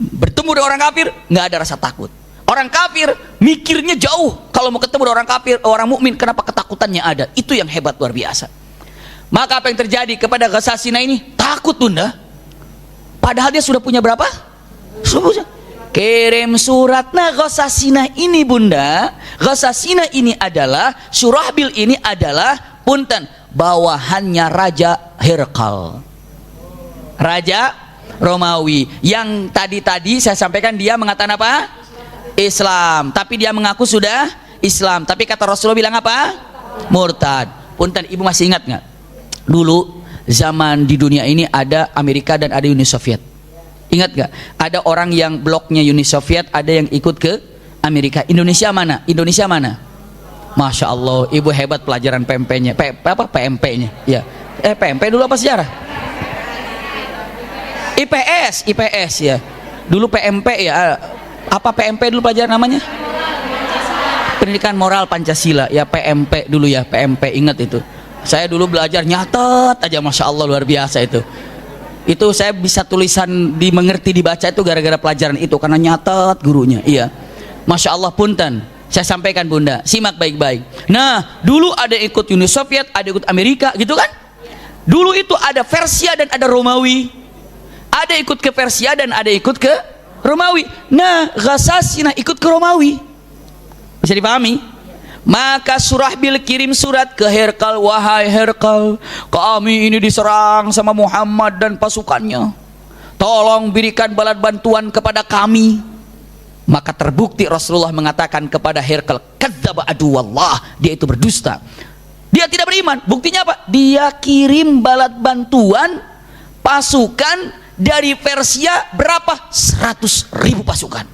bertemu dengan orang kafir nggak ada rasa takut. Orang kafir mikirnya jauh. Kalau mau ketemu dengan orang kafir, orang mukmin, kenapa ketakutannya ada? Itu yang hebat, luar biasa. Maka apa yang terjadi kepada Ghasasina ini? Takut bunda. Padahal dia sudah punya berapa? Kirim surat. Nah, Ghasasina ini bunda, Ghasasina ini adalah, Surahbil ini adalah, punten, bawahannya Raja Herkal, Raja Romawi. Yang tadi saya sampaikan dia mengatakan apa? Islam. Tapi dia mengaku sudah Islam. Tapi kata Rasulullah bilang apa? Murtad. Punten, ibu masih ingat nggak? Dulu zaman di dunia ini ada Amerika dan ada Uni Soviet. Ingat gak? Ada orang yang bloknya Uni Soviet, ada yang ikut ke Amerika. Indonesia mana? Indonesia mana? Masya Allah, ibu hebat pelajaran PMP-nya. PMP-nya? Ya. PMP dulu apa sejarah? IPS ya. Dulu PMP ya. Apa PMP dulu pelajaran namanya? Pendidikan Moral Pancasila. Ya PMP dulu ya, PMP, ingat itu. Saya dulu belajar nyatet aja, Masya Allah, luar biasa itu. Itu saya bisa tulisan dimengerti dibaca itu gara-gara pelajaran itu, karena nyatet gurunya. Iya, Masya Allah. Punten, saya sampaikan bunda, simak baik-baik. Nah, dulu ada ikut Uni Soviet, ada ikut Amerika, gitu kan? Dulu itu ada Persia dan ada Romawi. Ada ikut ke Persia dan ada ikut ke Romawi. Nah, Ghasasina ikut ke Romawi. Bisa dipahami? Maka Surahbil kirim surat ke Herkal, wahai Herkal, kami ini diserang sama Muhammad dan pasukannya, tolong berikan balas bantuan kepada kami. Maka terbukti Rasulullah mengatakan kepada Herkal, kadzdzaba aduwallah, dia itu berdusta, dia tidak beriman. Buktinya apa? Dia kirim balas bantuan pasukan dari Persia berapa? 100.000 pasukan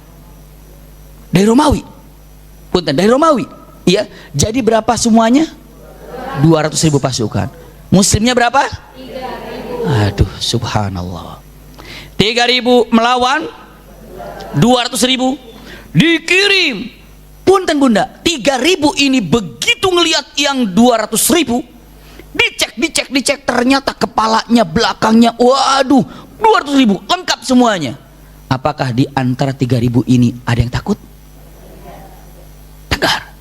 dari Romawi. Punten, dari Romawi. Iya, jadi berapa semuanya? 200.000 pasukan. Muslimnya berapa? 3.000. Aduh, subhanallah. 3.000 melawan 200.000. Dikirim. Punten bunda, 3.000 ini begitu ngelihat yang 200.000, dicek, ternyata kepalanya, belakangnya, waduh, 200.000 lengkap semuanya. Apakah di antara 3.000 ini ada yang takut? Tegar.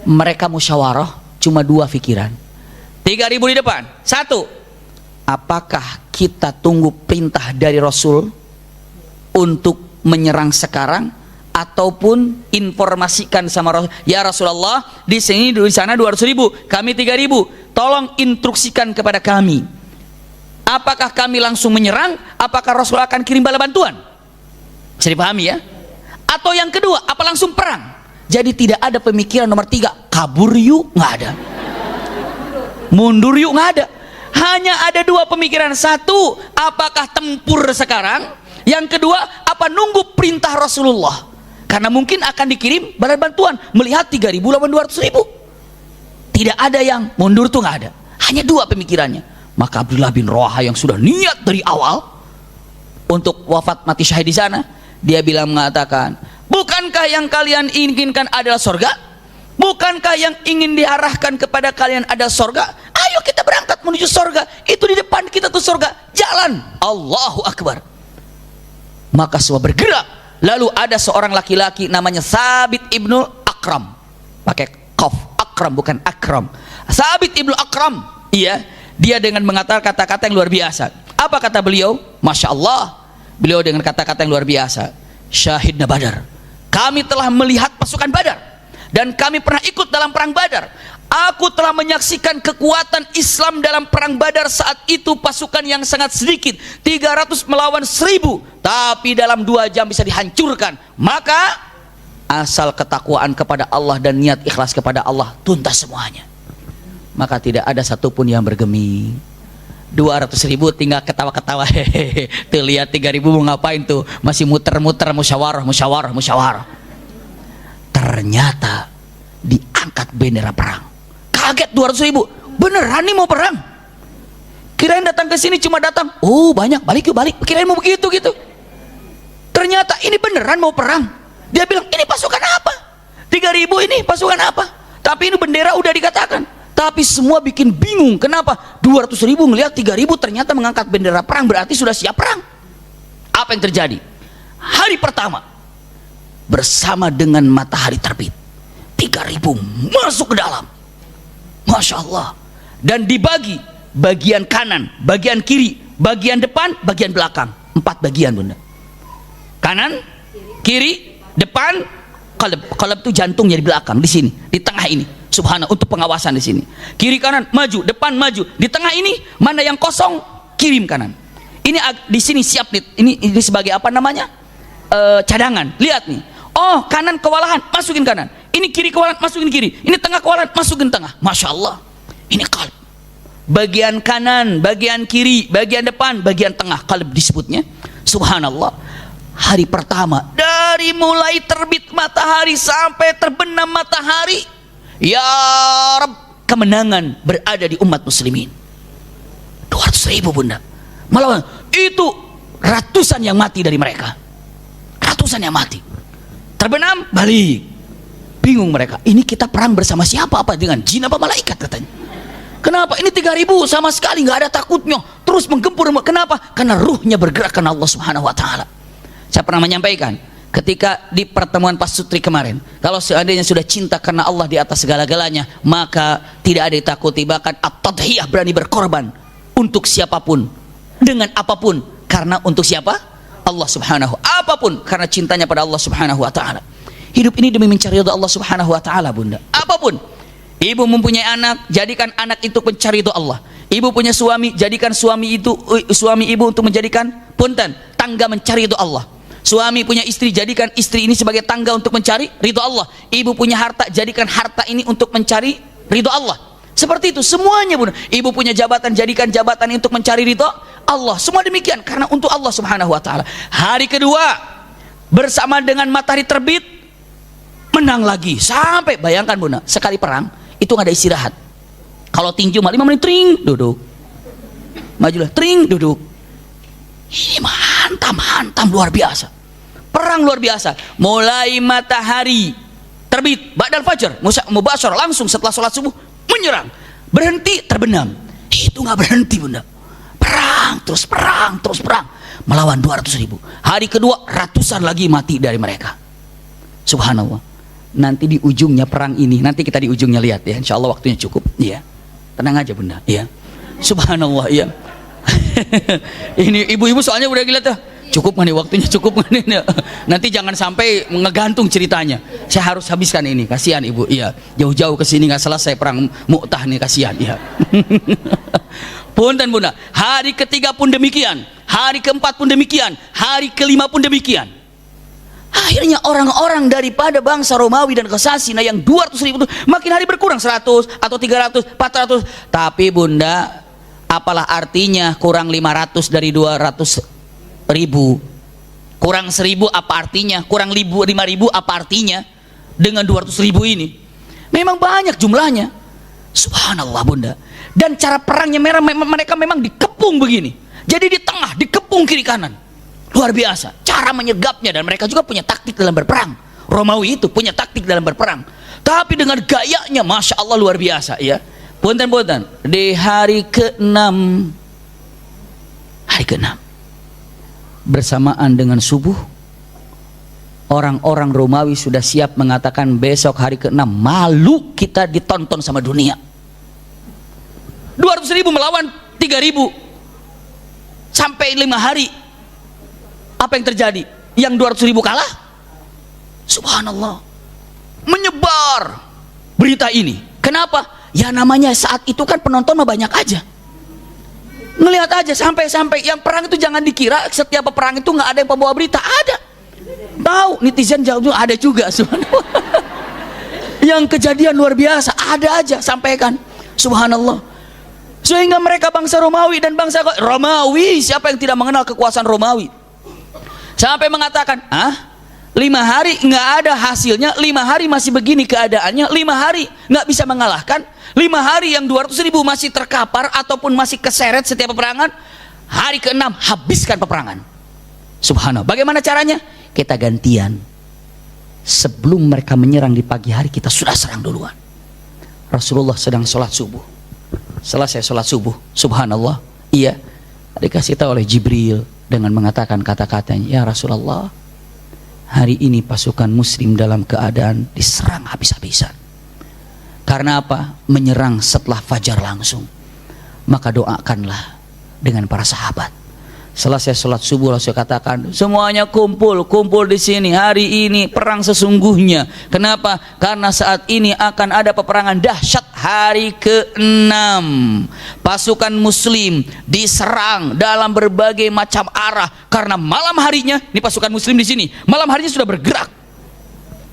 Mereka musyawarah, cuma 2 pikiran. 3.000 di depan. 1, apakah kita tunggu perintah dari Rasul untuk menyerang sekarang, ataupun informasikan sama Rasul, ya Rasulullah, di sini, di sana 200.000, kami 3.000, tolong instruksikan kepada kami. Apakah kami langsung menyerang? Apakah Rasul akan kirim bala bantuan? Bisa dipahami ya? Atau yang kedua, apa langsung perang? Jadi tidak ada pemikiran nomor 3, kabur yuk, nggak ada. Mundur yuk, nggak ada. Hanya ada 2 pemikiran. 1, apakah tempur sekarang? Yang kedua, apa nunggu perintah Rasulullah? Karena mungkin akan dikirim balas bantuan. Melihat 3.000 lawan 200.000, tidak ada yang mundur tuh, nggak ada. Hanya 2 pemikirannya. Maka Abdullah bin Rawaha yang sudah niat dari awal untuk wafat mati syahid di sana, dia bilang, mengatakan, bukankah yang kalian inginkan adalah sorga? Bukankah yang ingin diarahkan kepada kalian adalah sorga? Ayo kita berangkat menuju sorga. Itu di depan kita tuh sorga. Jalan. Allahu Akbar. Maka semua bergerak. Lalu ada seorang laki-laki namanya Thabit ibnu Akram. Pakai qaf, Akram bukan Akram. Thabit ibnu Akram. Iya, dia dengan mengatakan kata-kata yang luar biasa. Apa kata beliau? Masya Allah. Beliau dengan kata-kata yang luar biasa. Syahidna Badar. Kami telah melihat pasukan Badar dan kami pernah ikut dalam perang Badar. Aku telah menyaksikan kekuatan Islam dalam perang Badar. Saat itu pasukan yang sangat sedikit, 300 melawan 1000, tapi dalam 2 jam bisa dihancurkan. Maka asal ketakwaan kepada Allah dan niat ikhlas kepada Allah, tuntas semuanya. Maka tidak ada satupun yang bergeming. 200.000 tinggal ketawa-ketawa, hehehe. Tuh lihat 3.000 mau ngapain tuh, masih muter-muter musyawarah. Ternyata diangkat bendera perang. Kaget 200.000, beneran nih mau perang. Kirain datang ke sini cuma datang, oh banyak, balik yuk balik. Kirain mau begitu gitu. Ternyata ini beneran mau perang. Dia bilang ini pasukan apa? 3.000 ini pasukan apa? Tapi ini bendera udah dikatakan. Tapi semua bikin bingung. Kenapa? 200.000 ngelihat 3.000 ternyata mengangkat bendera perang, berarti sudah siap perang. Apa yang terjadi? Hari pertama bersama dengan matahari terbit, 3.000 masuk ke dalam. Masya Allah. Dan dibagi bagian kanan, bagian kiri, bagian depan, bagian belakang. 4 bagian, Bunda. Kanan, kiri, depan, qalb. Qalb itu jantungnya di belakang, di sini, di tengah ini. Subhanallah, untuk pengawasan di sini. Kiri kanan maju, depan maju. Di tengah ini mana yang kosong, kirim kanan. Ini di sini siap nih. Ini sebagai apa namanya? Cadangan. Lihat nih. Oh, kanan kewalahan, masukin kanan. Ini kiri kewalahan, masukin kiri. Ini tengah kewalahan, masukin tengah. Masya Allah. Ini qalb. Bagian kanan, bagian kiri, bagian depan, bagian tengah. Qalb disebutnya. Subhanallah. Hari pertama, dari mulai terbit matahari sampai terbenam matahari, ya Rabb, kemenangan berada di umat muslimin. 200.000, Bunda. Malah itu ratusan yang mati dari mereka. Ratusan yang mati. Terbenam, balik. Bingung mereka. Ini kita perang bersama siapa? Apa dengan jin apa malaikat katanya? Kenapa? Ini 3.000 sama sekali nggak ada takutnya. Terus menggempur. Kenapa? Karena ruhnya bergerak karena Allah Subhanahu Wa Taala. Saya pernah menyampaikan ketika di pertemuan Pasutri kemarin, kalau seandainya sudah cinta karena Allah di atas segala-galanya, maka tidak ada ditakuti. Bahkan at-tadhiyah, berani berkorban untuk siapapun, dengan apapun, karena untuk siapa? Allah Subhanahu. Apapun karena cintanya pada Allah Subhanahu Wa Taala. Hidup ini demi mencari ridha Allah Subhanahu Wa Taala, Bunda. Apapun. Ibu mempunyai anak, jadikan anak itu mencari ridha Allah. Ibu punya suami, jadikan suami ibu untuk menjadikan tangga mencari ridha Allah. Suami punya istri, jadikan istri ini sebagai tangga untuk mencari ridho Allah. Ibu punya harta, jadikan harta ini untuk mencari ridho Allah. Seperti itu semuanya, Bunda. Ibu punya jabatan, jadikan jabatan ini untuk mencari ridho Allah. Semua demikian karena untuk Allah Subhanahu Wa Taala. Hari kedua bersama dengan matahari terbit, menang lagi sampai, bayangkan Bunda, sekali perang itu nggak ada istirahat. Kalau tinju 5 menit tring duduk, majulah tring duduk. Ini hantam luar biasa. Perang luar biasa. Mulai matahari terbit, ba'dal fajar, mubasyarah, langsung setelah sholat subuh menyerang. Berhenti, terbenam. Itu nggak berhenti, Bunda. Perang, terus perang, terus perang. Melawan 200.000. Hari kedua ratusan lagi mati dari mereka. Subhanallah. Nanti di ujungnya perang ini, nanti kita di ujungnya lihat ya. Insya Allah waktunya cukup. Iya. Tenang aja, Bunda. Iya. Subhanallah. Iya. Ini ibu-ibu soalnya udah gila tuh, cukup nggak nih waktunya, cukup nggak nih? Nanti jangan sampai ngegantung ceritanya, saya harus habiskan ini, kasihan ibu. Iya, jauh-jauh ke sini nggak selesai perang Mu'tah nih, kasihan. Iya. Punten, Bunda. Hari ketiga pun demikian, hari keempat pun demikian, hari kelima pun demikian. Akhirnya orang-orang daripada bangsa Romawi dan Khazasina yang 200.000 itu makin hari berkurang, 100 atau 300, 400. Tapi Bunda, apalah artinya kurang 500 dari 200.000? Kurang 1.000 apa artinya? Kurang 5.000 apa artinya? Dengan 200.000 ini memang banyak jumlahnya. Subhanallah, Bunda. Dan cara perangnya mereka memang dikepung begini. Jadi di tengah, dikepung kiri kanan. Luar biasa cara menyegapnya. Dan mereka juga punya taktik dalam berperang. Romawi itu punya taktik dalam berperang, tapi dengan gayanya Masya Allah luar biasa ya. Punten-punten, di hari ke-6 bersamaan dengan subuh, orang-orang Romawi sudah siap mengatakan besok hari ke-6 malu kita ditonton sama dunia. 200.000 melawan 3.000 sampai 5 hari. Apa yang terjadi? Yang 200.000 kalah? Subhanallah, menyebar berita ini. Kenapa? Ya namanya saat itu kan penonton mah banyak aja. Ngelihat aja sampai yang perang itu jangan dikira setiap perang itu nggak ada yang pembawa berita, ada. Tahu netizen jauh ada juga subhanallah. Yang kejadian luar biasa ada aja sampaikan. Subhanallah. Sehingga mereka bangsa Romawi dan bangsa Romawi, siapa yang tidak mengenal kekuasaan Romawi? Sampai mengatakan, 5 hari nggak ada hasilnya, 5 hari masih begini keadaannya, 5 hari nggak bisa mengalahkan, 5 hari yang 200.000 masih terkapar ataupun masih keseret setiap peperangan, hari ke-6 habiskan peperangan. Subhanallah. Bagaimana caranya? Kita gantian. Sebelum mereka menyerang di pagi hari, kita sudah serang duluan. Rasulullah sedang sholat subuh. Selesai sholat subuh, subhanallah, iya, dikasih tahu oleh Jibril dengan mengatakan kata-katanya, ya Rasulullah, hari ini pasukan muslim dalam keadaan diserang habis-habisan. Karena apa? Menyerang setelah fajar langsung. Maka doakanlah dengan para sahabat. Selesai sholat subuh Rasul katakan, semuanya kumpul di sini, hari ini perang sesungguhnya. Kenapa? Karena saat ini akan ada peperangan dahsyat hari ke-6. Pasukan muslim diserang dalam berbagai macam arah karena malam harinya, ini pasukan muslim di sini, malam harinya sudah bergerak.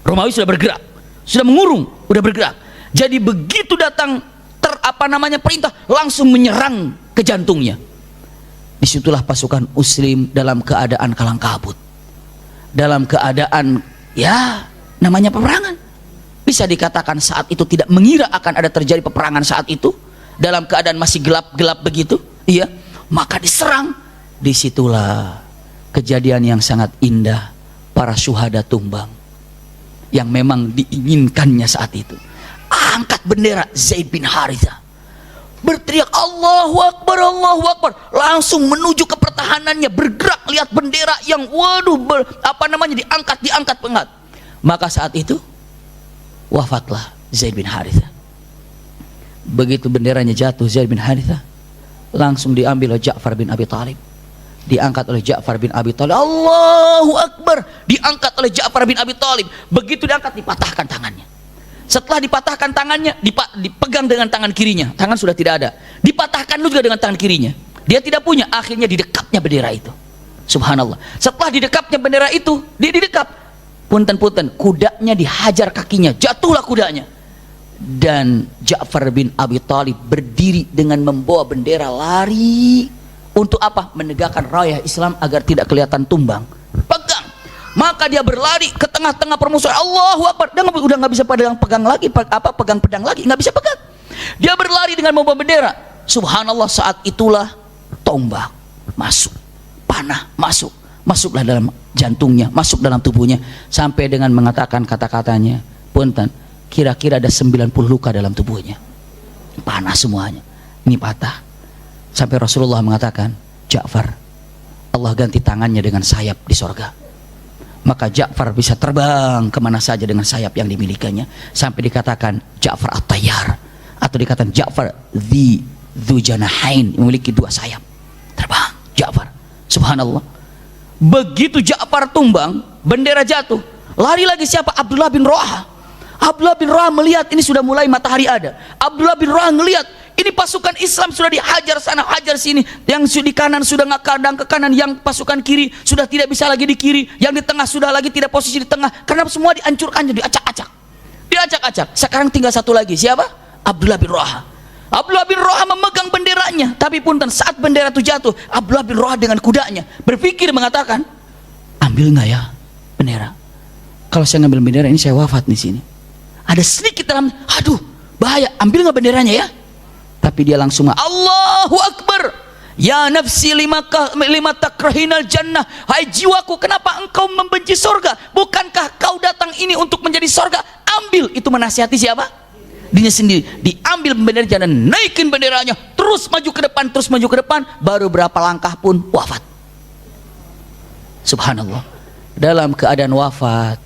Romawi sudah bergerak, sudah mengurung, sudah bergerak. Jadi begitu datang perintah, langsung menyerang ke jantungnya. Disitulah pasukan muslim dalam keadaan kalang kabut, dalam keadaan ya namanya peperangan. Bisa dikatakan saat itu tidak mengira akan ada terjadi peperangan saat itu, dalam keadaan masih gelap-gelap begitu, iya, maka diserang. Disitulah kejadian yang sangat indah, para syuhada tumbang yang memang diinginkannya saat itu. Angkat bendera Zaid bin Harithah, berteriak Allahu Akbar, Allahu Akbar, langsung menuju ke pertahanannya, bergerak, lihat bendera yang diangkat. Maka saat itu wafatlah Zaid bin Harithah. Begitu benderanya jatuh Zaid bin Harithah, langsung diambil oleh Ja'far bin Abi Thalib, diangkat oleh Ja'far bin Abi Thalib. Allahu Akbar, diangkat oleh Ja'far bin Abi Thalib. Begitu diangkat, dipatahkan tangannya. Setelah dipatahkan tangannya, dipegang dengan tangan kirinya, tangan sudah tidak ada, dipatahkan juga dengan tangan kirinya, dia tidak punya. Akhirnya didekapnya bendera itu, subhanallah. Setelah didekapnya bendera itu, dia didekap, punten, kudanya dihajar kakinya, jatuhlah kudanya. Dan Ja'far bin Abi Thalib berdiri dengan membawa bendera, lari untuk apa? Menegakkan rayah Islam agar tidak kelihatan tumbang. Pegang. Maka dia berlari ke tengah-tengah permusuhan. Allahu Akbar. Dia udah nggak bisa pegang pedang lagi, nggak bisa pegang. Dia berlari dengan membawa bendera. Subhanallah, saat itulah tombak masuk, panah masuklah dalam jantungnya, masuk dalam tubuhnya, sampai dengan mengatakan kata-katanya, punten, kira-kira ada 90 luka dalam tubuhnya, panah semuanya, ini patah. Sampai Rasulullah mengatakan, Ja'far, Allah ganti tangannya dengan sayap di sorga. Maka Ja'far bisa terbang kemana saja dengan sayap yang dimilikinya, sampai dikatakan Ja'far at-Tayyar, atau dikatakan Ja'far dzu janahain, memiliki 2 sayap, terbang Ja'far. Subhanallah. Begitu Ja'far tumbang, bendera jatuh, lari lagi siapa? Abdullah bin Rawaha. Abdullah bin Rawaha melihat ini sudah mulai matahari ada. Abdullah bin Rawaha melihat ini pasukan Islam sudah dihajar sana, hajar sini. Yang di kanan sudah nggak kadang ke kanan, yang pasukan kiri sudah tidak bisa lagi di kiri, yang di tengah sudah lagi tidak posisi di tengah, karena semua dihancurkan, diacak-acak. Sekarang tinggal satu lagi, siapa? Abdullah bin Rawaha. Abdullah bin Rawaha memegang benderanya, tapi punten, saat bendera itu jatuh, Abdullah bin Rawaha dengan kudanya berpikir mengatakan, ambil nggak ya bendera? Kalau saya ngambil bendera ini saya wafat di sini. Ada sedikit dalam, aduh bahaya, ambil nggak benderanya ya? Tapi dia langsung Allahu Akbar, ya nafsi lima takrahinal jannah, hai jiwaku, kenapa engkau membenci surga? Bukankah kau datang ini untuk menjadi surga? Ambil. Itu menasihati siapa? Dirinya sendiri. Diambil bendera dan naikin benderanya, terus maju ke depan, baru berapa langkah pun wafat. Subhanallah. Dalam keadaan wafat,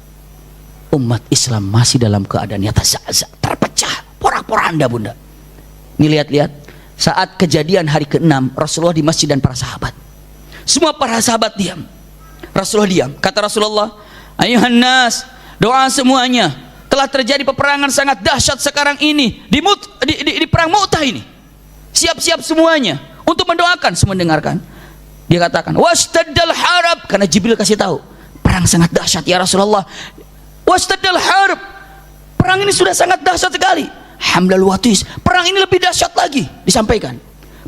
umat Islam masih dalam keadaan yatazaza, terpecah porak-poranda bunda. Ini lihat-lihat, saat kejadian hari ke-6, Rasulullah di masjid dan para sahabat, semua para sahabat diam, Rasulullah diam. Kata Rasulullah, ayuhan nas, doa semuanya, telah terjadi peperangan sangat dahsyat sekarang ini di perang Mu'tah ini. Siap-siap semuanya untuk mendoakan. Semua dengarkan. Dia katakan, wastaddal harab, karena Jibril kasih tahu, perang sangat dahsyat ya Rasulullah. Wastaddal harab, perang ini sudah sangat dahsyat sekali. Hamlal watis, perang ini lebih dahsyat lagi, disampaikan.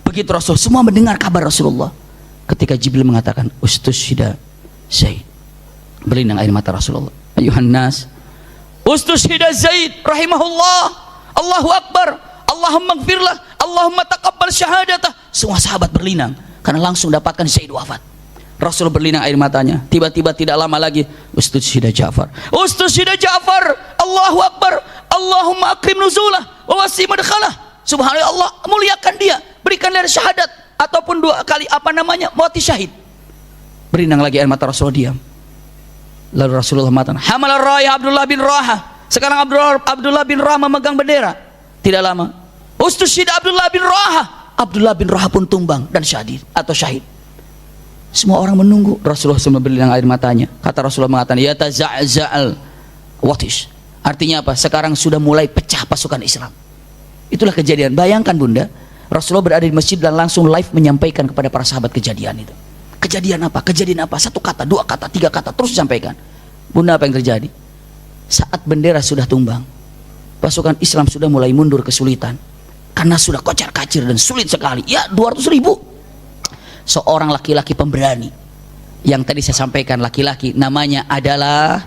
Begitu Rasul semua mendengar kabar Rasulullah. Ketika Jibril mengatakan, ustushida Zaid, berlinang air mata Rasulullah. Ayuhan nas, ustushida Zaid rahimahullah, Allahu Akbar, Allahumma gfirlah, Allahumma taqabbal syahadatah. Semua sahabat berlinang karena langsung dapatkan Zaid wafat. Rasul berlinang air matanya. Tiba-tiba tidak lama lagi, ustushida Ja'far, ustushida Ja'far, Allahu Akbar, Allahumma akrim nuzulah wa wasi madkhalah. Subhanallah, Allah muliakan dia, berikan dia syahadat, ataupun 2 kali mati syahid. Berlinang lagi air mata Rasulullah, diam. Lalu Rasulullah mengatakan, hamalar raya Abdullah bin Raha. Sekarang Abdullah bin Raha memegang bendera. Tidak lama, ustushida Abdullah bin Raha, Abdullah bin Raha pun tumbang dan syahid atau syahid. Semua orang menunggu. Rasulullah semua berlinang air matanya. Kata Rasulullah mengatakan, ya taza'za'al watish. Artinya apa? Sekarang sudah mulai pecah pasukan Islam. Itulah kejadian. Bayangkan bunda, Rasulullah berada di masjid dan langsung live menyampaikan kepada para sahabat kejadian itu. Kejadian apa? Kejadian apa? 1 kata, 2 kata, 3 kata, terus disampaikan. Bunda, apa yang terjadi? Saat bendera sudah tumbang, pasukan Islam sudah mulai mundur kesulitan karena sudah kocar-kacir dan sulit sekali. Ya, 200.000. Seorang laki-laki pemberani yang tadi saya sampaikan, laki-laki namanya adalah,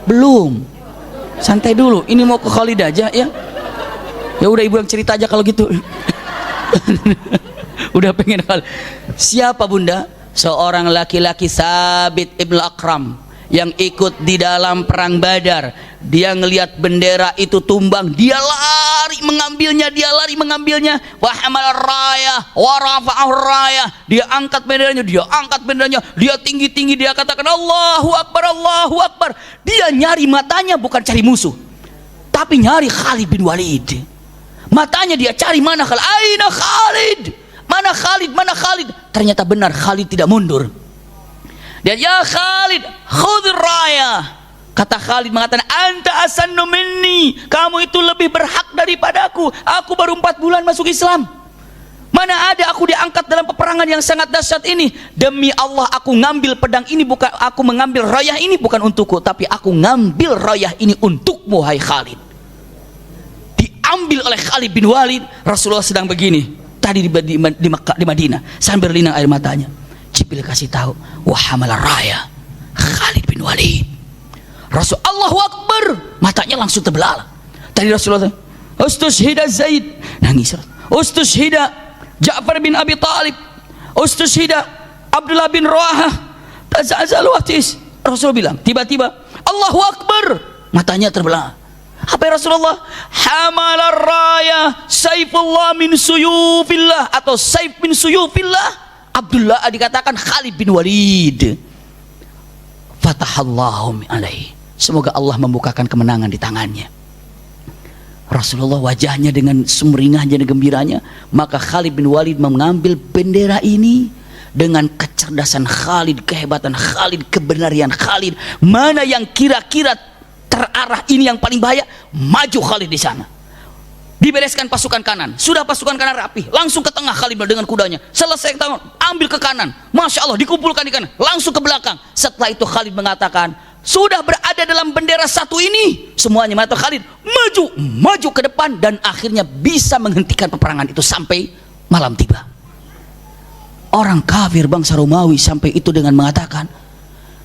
belum, santai dulu, ini mau ke Khalid aja ya. Ya udah ibu yang cerita aja kalau gitu. Udah pengen Khalid. Siapa bunda? Seorang laki-laki Sabit ibn Akram yang ikut di dalam perang Badar. Dia ngelihat bendera itu tumbang, dia lari mengambilnya, wa hamal raya wa rafa'ah raya. Dia angkat benderanya, dia tinggi-tinggi, dia katakan Allahu Akbar, Allahu Akbar. Dia nyari matanya, bukan cari musuh, tapi nyari Khalid bin Walid. Matanya dia cari, mana Khalid, aina Khalid, mana Khalid, mana Khalid. Ternyata benar Khalid tidak mundur. Dan ya Khalid, khudh raya. Kata Khalid mengatakan, anta asannu minni, kamu itu lebih berhak daripadaku. Aku baru 4 bulan masuk Islam. Mana ada aku diangkat dalam peperangan yang sangat dahsyat ini. Demi Allah, aku ngambil pedang ini, bukan aku mengambil rayah ini bukan untukku, tapi aku ngambil rayah ini untukmu, hai Khalid. Diambil oleh Khalid bin Walid. Rasulullah sedang begini tadi di Madinah sambil berlinang air matanya. Jibril kasih tahu, wa hamala raya Khalid bin Walid. Rasul Allahu Akbar, matanya langsung terbelalak. Tadi Rasulullah, ustushida Zaid, nangis. Ustushida Ja'far bin Abi Talib, ustushida Abdullah bin Rawaha, tazazal watis. Rasul bilang, tiba-tiba Allahu Akbar, matanya terbelalak. Apa ya Rasulullah? Hamalar raya Saifullah min suyufillah, atau Saif min suyufillah. Abdullah dikatakan Khalid bin Walid. Fatahallahu alaihi, semoga Allah membukakan kemenangan di tangannya. Rasulullah wajahnya dengan sumringahnya dan gembiranya. Maka Khalid bin Walid mengambil bendera ini dengan kecerdasan Khalid, kehebatan Khalid, kebenaran Khalid. Mana yang kira-kira terarah ini yang paling bahaya, maju Khalid di sana. Dibereskan pasukan kanan, sudah pasukan kanan rapi, langsung ke tengah Khalid dengan kudanya. Selesai tangan, ambil ke kanan, masya Allah, dikumpulkan di kanan, langsung ke belakang. Setelah itu Khalid mengatakan, sudah berada dalam bendera satu ini, semuanya mengatakan Khalid maju ke depan, dan akhirnya bisa menghentikan peperangan itu sampai malam tiba. Orang kafir bangsa Romawi sampai itu dengan mengatakan,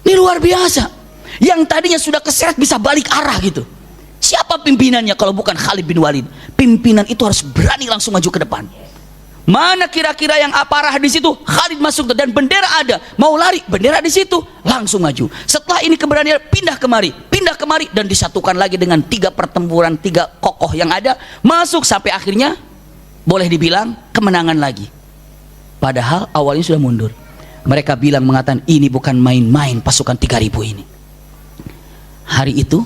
ini luar biasa, yang tadinya sudah keseret bisa balik arah gitu. Siapa pimpinannya kalau bukan Khalid bin Walid? Pimpinan itu harus berani langsung maju ke depan. Mana kira-kira yang aparah di situ? Khalid masuk dan bendera ada, mau lari, bendera di situ, langsung maju. Setelah ini keberanian pindah kemari, dan disatukan lagi dengan 3 pertempuran, 3 kokoh yang ada, masuk sampai akhirnya boleh dibilang kemenangan lagi. Padahal awalnya sudah mundur. Mereka bilang mengatakan ini bukan main-main pasukan 3.000 ini. Hari itu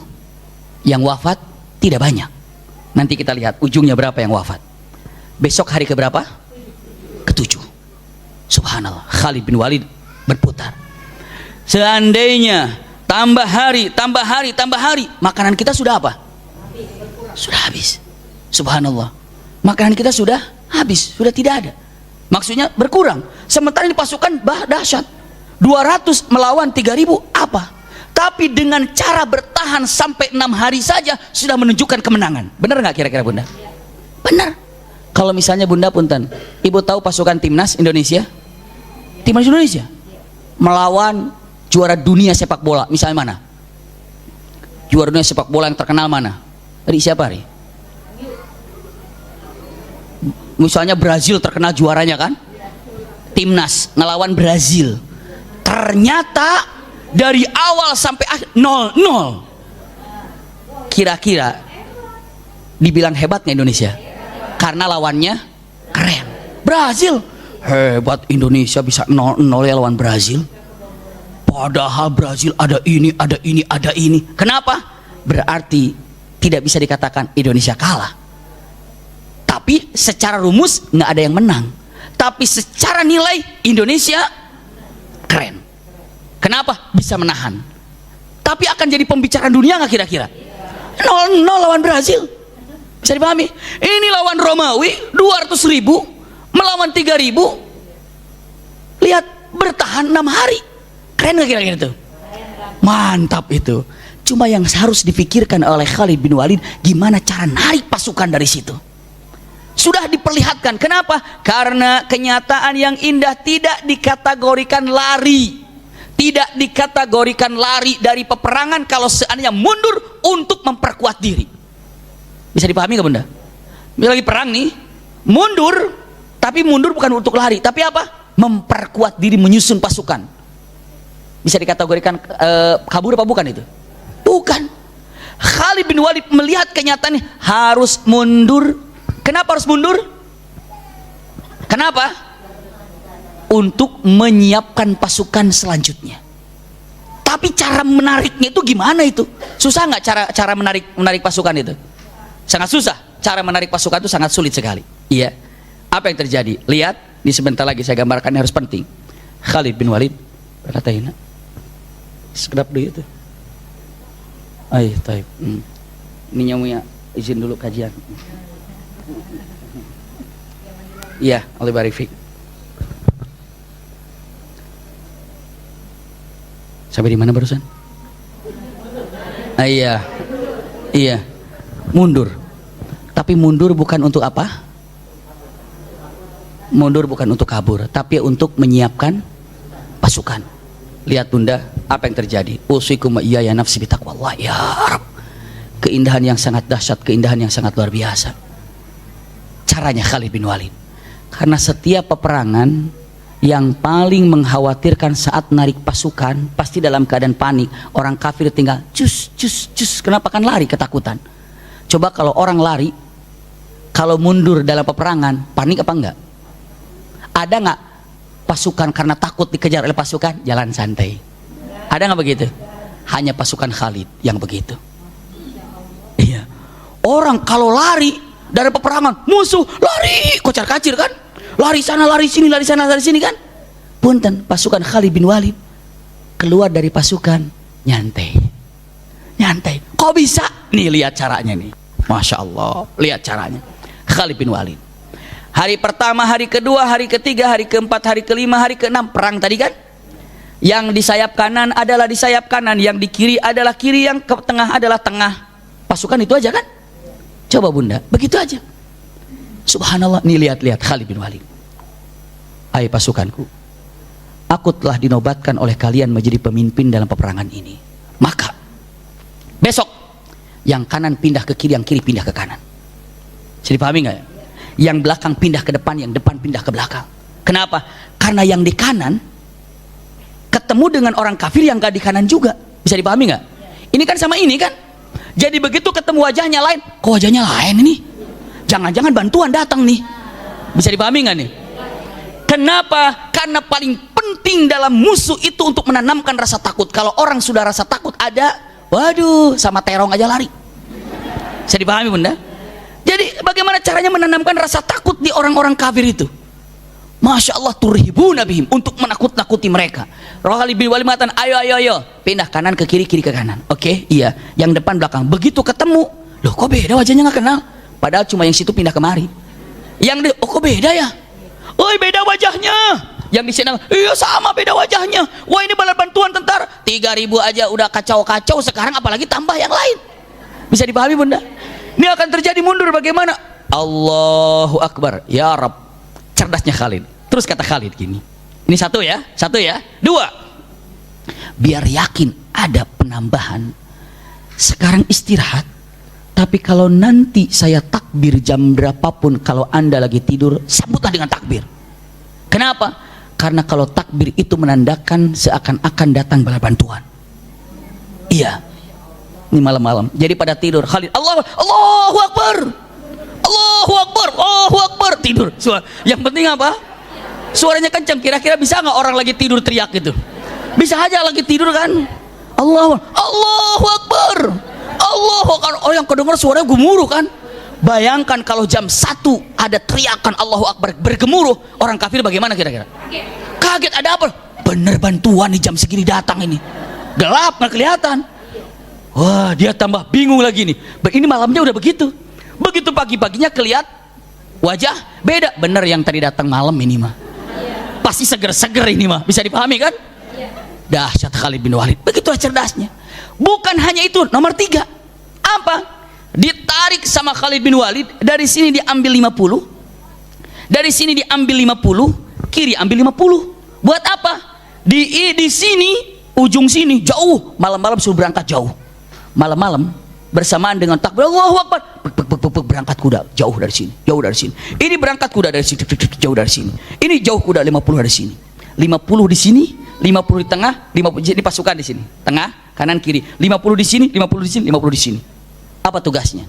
yang wafat tidak banyak. Nanti kita lihat ujungnya berapa yang wafat. Besok hari keberapa? Ke-7. Subhanallah, Khalid bin Walid berputar. Seandainya tambah hari, makanan kita sudah apa? Sudah habis. Subhanallah. Makanan kita sudah habis, sudah tidak ada. Maksudnya berkurang. Sementara ini pasukan dahsyat. 200 melawan 3.000 apa? Tapi dengan cara bertahan sampai 6 hari saja sudah menunjukkan kemenangan. Benar nggak kira-kira Bunda? Benar. Kalau misalnya Bunda punten, Ibu tahu pasukan timnas Indonesia? Timnas Indonesia melawan juara dunia sepak bola, misalnya mana? Juara dunia sepak bola yang terkenal mana? Tadi siapa Ri? Misalnya Brazil terkenal juaranya kan? Timnas ngelawan Brazil. Ternyata dari awal sampai akhir 0-0. Kira-kira dibilang hebatnya Indonesia karena lawannya keren. Brazil hebat, Indonesia bisa 0-0 ya lawan Brazil. Padahal Brazil ada ini, ada ini, ada ini. Kenapa? Berarti tidak bisa dikatakan Indonesia kalah. Tapi secara rumus nggak ada yang menang. Tapi secara nilai Indonesia keren. Kenapa? Bisa menahan. Tapi akan jadi pembicaraan dunia nggak kira-kira? 0-0 lawan Brazil. Bisa dipahami? Ini lawan Romawi 200.000 melawan 3.000. Lihat, bertahan 6 hari. Keren nggak kira-kira itu? Mantap itu. Cuma yang harus dipikirkan oleh Khalid bin Walid, gimana cara narik pasukan dari situ. Sudah diperlihatkan. Kenapa? Karena kenyataan yang indah tidak dikategorikan lari. Tidak dikategorikan lari dari peperangan kalau seandainya mundur untuk memperkuat diri. Bisa dipahami nggak Bunda? Lagi perang nih, mundur, tapi mundur bukan untuk lari, tapi apa? Memperkuat diri, menyusun pasukan. Bisa dikategorikan kabur apa bukan itu? Bukan. Khalid bin Walid melihat kenyataannya harus mundur. Kenapa harus mundur? Kenapa? Untuk menyiapkan pasukan selanjutnya. Tapi cara menariknya itu gimana itu? Susah nggak cara menarik pasukan itu? Sangat susah. Cara menarik pasukan itu sangat sulit sekali. Iya. Apa yang terjadi? Lihat, di sebentar lagi saya gambarkan, harus penting. Khalid bin Walid berkata ini. Sekedap dulu itu. Ayo, taib. Ini nyamunya izin dulu kajian. Iya, oleh Barifik. Sampai di mana barusan? Iya. Iya. Mundur. Tapi mundur bukan untuk apa? Mundur bukan untuk kabur, tapi untuk menyiapkan pasukan. Lihat Bunda, apa yang terjadi? Usikum iya ya nafsi bitaqwallah ya Rabb. Keindahan yang sangat dahsyat, keindahan yang sangat luar biasa. Caranya Khalid bin Walid. Karena setiap peperangan yang paling mengkhawatirkan saat narik pasukan pasti dalam keadaan panik. Orang kafir tinggal cus. Kenapa? Kan lari, ketakutan. Coba kalau orang lari, kalau mundur dalam peperangan, panik apa enggak? Ada nggak pasukan karena takut dikejar oleh pasukan jalan santai? Ada nggak begitu? Hanya pasukan Khalid yang begitu. Iya. Orang kalau lari dari peperangan, musuh lari kocar kacir kan? Lari sana, lari sini, lari sana, lari sini kan? Punten, pasukan Khalid bin Walid keluar dari pasukan nyantai. Nyantai. Kok bisa? Nih lihat caranya nih. Masya Allah. Lihat caranya. Khalid bin Walid. Hari pertama, hari kedua, hari ketiga, hari keempat, hari kelima, hari keenam perang tadi kan? Yang di sayap kanan adalah di sayap kanan, yang di kiri adalah kiri, yang ke tengah adalah tengah. Pasukan itu aja kan? Coba Bunda, begitu aja. Subhanallah, nih lihat Khalid bin Walid. Hai pasukanku, aku telah dinobatkan oleh kalian menjadi pemimpin dalam peperangan ini. Maka besok yang kanan pindah ke kiri, yang kiri pindah ke kanan. Bisa dipahami nggak ya? Yang belakang pindah ke depan, yang depan pindah ke belakang. Kenapa? Karena yang di kanan ketemu dengan orang kafir yang gak di kanan juga. Bisa dipahami nggak? Ini kan sama ini kan? Jadi begitu ketemu wajahnya lain, kok wajahnya lain ini? Jangan-jangan bantuan datang nih. Bisa dipahami nggak nih? Kenapa? Karena paling penting dalam musuh itu untuk menanamkan rasa takut. Kalau orang sudah rasa takut ada, waduh, sama terong aja lari. Bisa dipahami Bunda? Jadi bagaimana caranya menanamkan rasa takut di orang-orang kafir itu? Masya Allah, turhibuna bihim, untuk menakut-nakuti mereka. Khalid bin Walid mengatakan, ayo, pindah kanan ke kiri, kiri ke kanan. Oke, iya. Yang depan belakang. Begitu ketemu, Loh kok beda wajahnya, nggak kenal? Padahal cuma yang situ pindah kemari. Oh kok beda ya? Oi beda wajahnya. Yang di sini, iya sama beda wajahnya. Wah ini bala bantuan tentara 3.000 aja udah kacau-kacau, sekarang apalagi tambah yang lain. Bisa dipahami bunda? Ini akan terjadi mundur bagaimana? Allahu Akbar, ya Rab. Cerdasnya Khalid. Terus kata Khalid gini, ini satu ya. Dua, biar yakin ada penambahan, sekarang istirahat, tapi kalau nanti saya takbir jam berapapun, kalau anda lagi tidur sambutlah dengan takbir. Kenapa? Karena kalau takbir itu menandakan seakan-akan datang bala bantuan. Iya, ini malam-malam jadi pada tidur Khalid, Allahu Akbar, Allahu Akbar, Allahu Akbar, tidur. Yang penting apa? Suaranya kencang. Kira-kira bisa nggak orang lagi tidur teriak gitu? Bisa aja lagi tidur kan. Allahu Akbar, Allahu Akbar. Oh yang kedengar suaranya gemuruh kan. Bayangkan kalau jam 1 ada teriakan Allahu Akbar bergemuruh, orang kafir bagaimana kira-kira? Kaget, ada apa? Bener bantuan nih jam segini datang ini. Gelap nggak kelihatan. Wah dia tambah bingung lagi nih. Ini malamnya udah begitu. Begitu pagi-paginya kelihat wajah beda. Bener yang tadi datang malam ini mah. Pasti seger-seger ini mah. Bisa dipahami kan? Dahsyat Khalid bin Walid. Begitulah cerdasnya. Bukan hanya itu, nomor 3. Apa? Ditarik sama Khalid bin Walid, dari sini diambil 50, dari sini diambil 50, kiri ambil 50. Buat apa? Di sini ujung sini jauh, malam-malam suruh berangkat jauh, malam-malam bersamaan dengan takbir Allahu Akbar, berangkat kuda jauh dari sini, jauh dari sini. Ini berangkat kuda dari sini, jauh dari sini. Ini jauh kuda 50 dari sini, 50 di sini, 50 di tengah, 50 jadi pasukan di sini, tengah, kanan, kiri, 50 di sini, 50 di sini, 50 di sini. Apa tugasnya?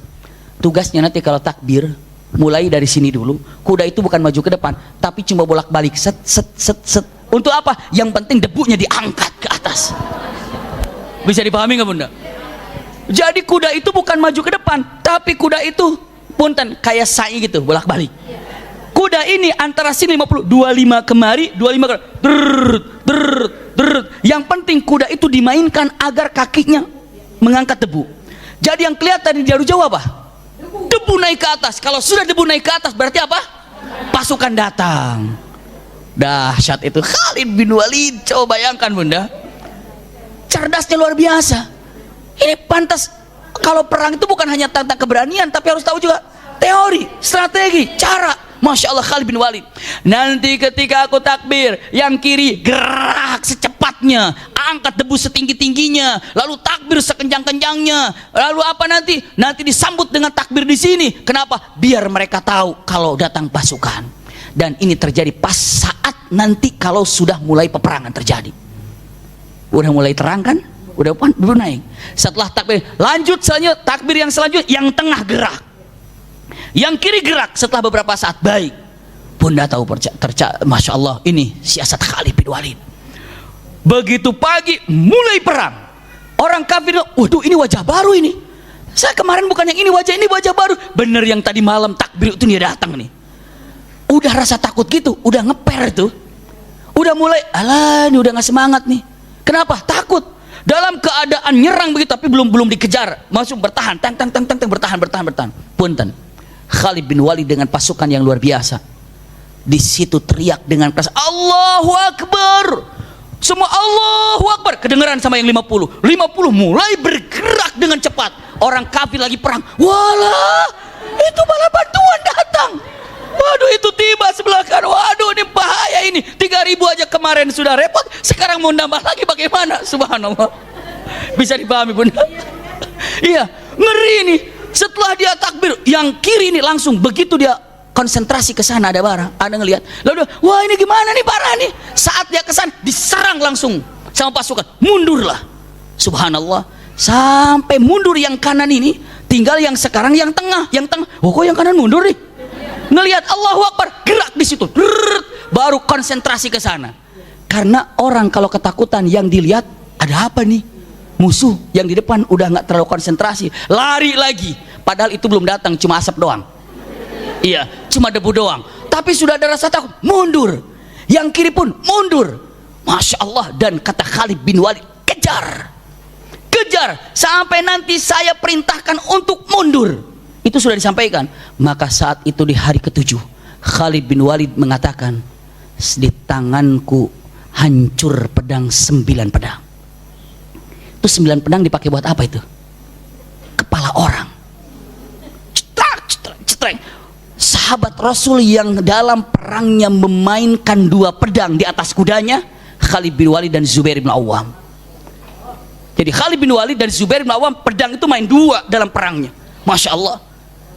Tugasnya nanti kalau takbir mulai dari sini dulu, kuda itu bukan maju ke depan, tapi cuma bolak-balik set set set set. Untuk apa? Yang penting debunya diangkat ke atas. Bisa dipahami nggak bunda? Jadi kuda itu bukan maju ke depan, tapi kuda itu punten kayak sa'i gitu, bolak-balik. Kuda ini antara sini 50, 25 kemari, 25 kemari. Yang penting kuda itu dimainkan agar kakinya mengangkat debu. Jadi yang kelihatan di jauh apa? Debu naik ke atas. Kalau sudah debu naik ke atas berarti apa? Pasukan datang. Dahsyat itu Khalid bin Walid. Coba bayangkan bunda, cerdasnya luar biasa. Ini pantas. Kalau perang itu bukan hanya tentang keberanian, tapi harus tahu juga teori, strategi, cara. Masya Allah Khalid bin Walid. Nanti ketika aku takbir, yang kiri gerak secepatnya, angkat debu setinggi-tingginya, lalu takbir sekencang-kencangnya. Lalu apa nanti? Nanti disambut dengan takbir di sini. Kenapa? Biar mereka tahu kalau datang pasukan. Dan ini terjadi pas saat nanti kalau sudah mulai peperangan terjadi. Udah mulai terang kan? Udah naik. Setelah takbir, lanjut selanjutnya takbir yang selanjutnya, yang tengah gerak, yang kiri gerak. Setelah beberapa saat, baik bunda tahu Masya Allah, ini siasat Khalid bin Walid. Begitu pagi mulai perang, orang kafir, waduh ini wajah baru ini, saya kemarin bukan yang ini wajah baru. Bener yang tadi malam takbir itu dia datang nih. Udah rasa takut gitu, udah ngeper tuh, udah mulai alah ini udah nggak semangat nih. Kenapa? Takut. Dalam keadaan nyerang begitu tapi belum dikejar, langsung bertahan, bertahan. Punten, Khalid bin Walid dengan pasukan yang luar biasa. Di situ teriak dengan keras, Allahu Akbar. Semua Allahu Akbar kedengeran sama yang 50 mulai bergerak dengan cepat. Orang kafir lagi perang, walah itu bala bantuan datang. Waduh itu tiba sebelah kanan. Waduh ini bahaya ini. 3.000 aja kemarin sudah repot, sekarang mau nambah lagi bagaimana? Subhanallah. Bisa dipahami bunda? Iya, ngeri ini. Setelah dia takbir, yang kiri ini langsung begitu dia konsentrasi ke sana, ada barang, ada ngelihat. Lalu wah ini gimana nih parah nih. Saat dia ke sana diserang langsung sama pasukan. Mundurlah. Subhanallah. Sampai mundur yang kanan ini, tinggal yang sekarang yang tengah. Oh kok yang kanan mundur nih? Ngelihat Allahu Akbar, gerak di situ. Baru konsentrasi ke sana. Karena orang kalau ketakutan yang dilihat ada apa nih? Musuh yang di depan udah nggak terlalu konsentrasi, lari lagi. Padahal itu belum datang, cuma asap doang. Iya, cuma debu doang. Tapi sudah ada rasa takut, mundur. Yang kiri pun mundur. Masya Allah. Dan kata Khalid bin Walid, kejar kejar sampai nanti saya perintahkan untuk mundur. Itu sudah disampaikan. Maka saat itu di hari ketujuh, Khalid bin Walid mengatakan, di tanganku hancur pedang 9 pedang. Itu 9 pedang dipakai buat apa itu? Kepala orang. Cetrak, cetrak, cetrak. Sahabat Rasul yang dalam perangnya memainkan 2 pedang di atas kudanya, Khalid bin Walid dan Zubair bin Awam. Jadi Khalid bin Walid dan Zubair bin Awam pedang itu main 2 dalam perangnya. Masya Allah.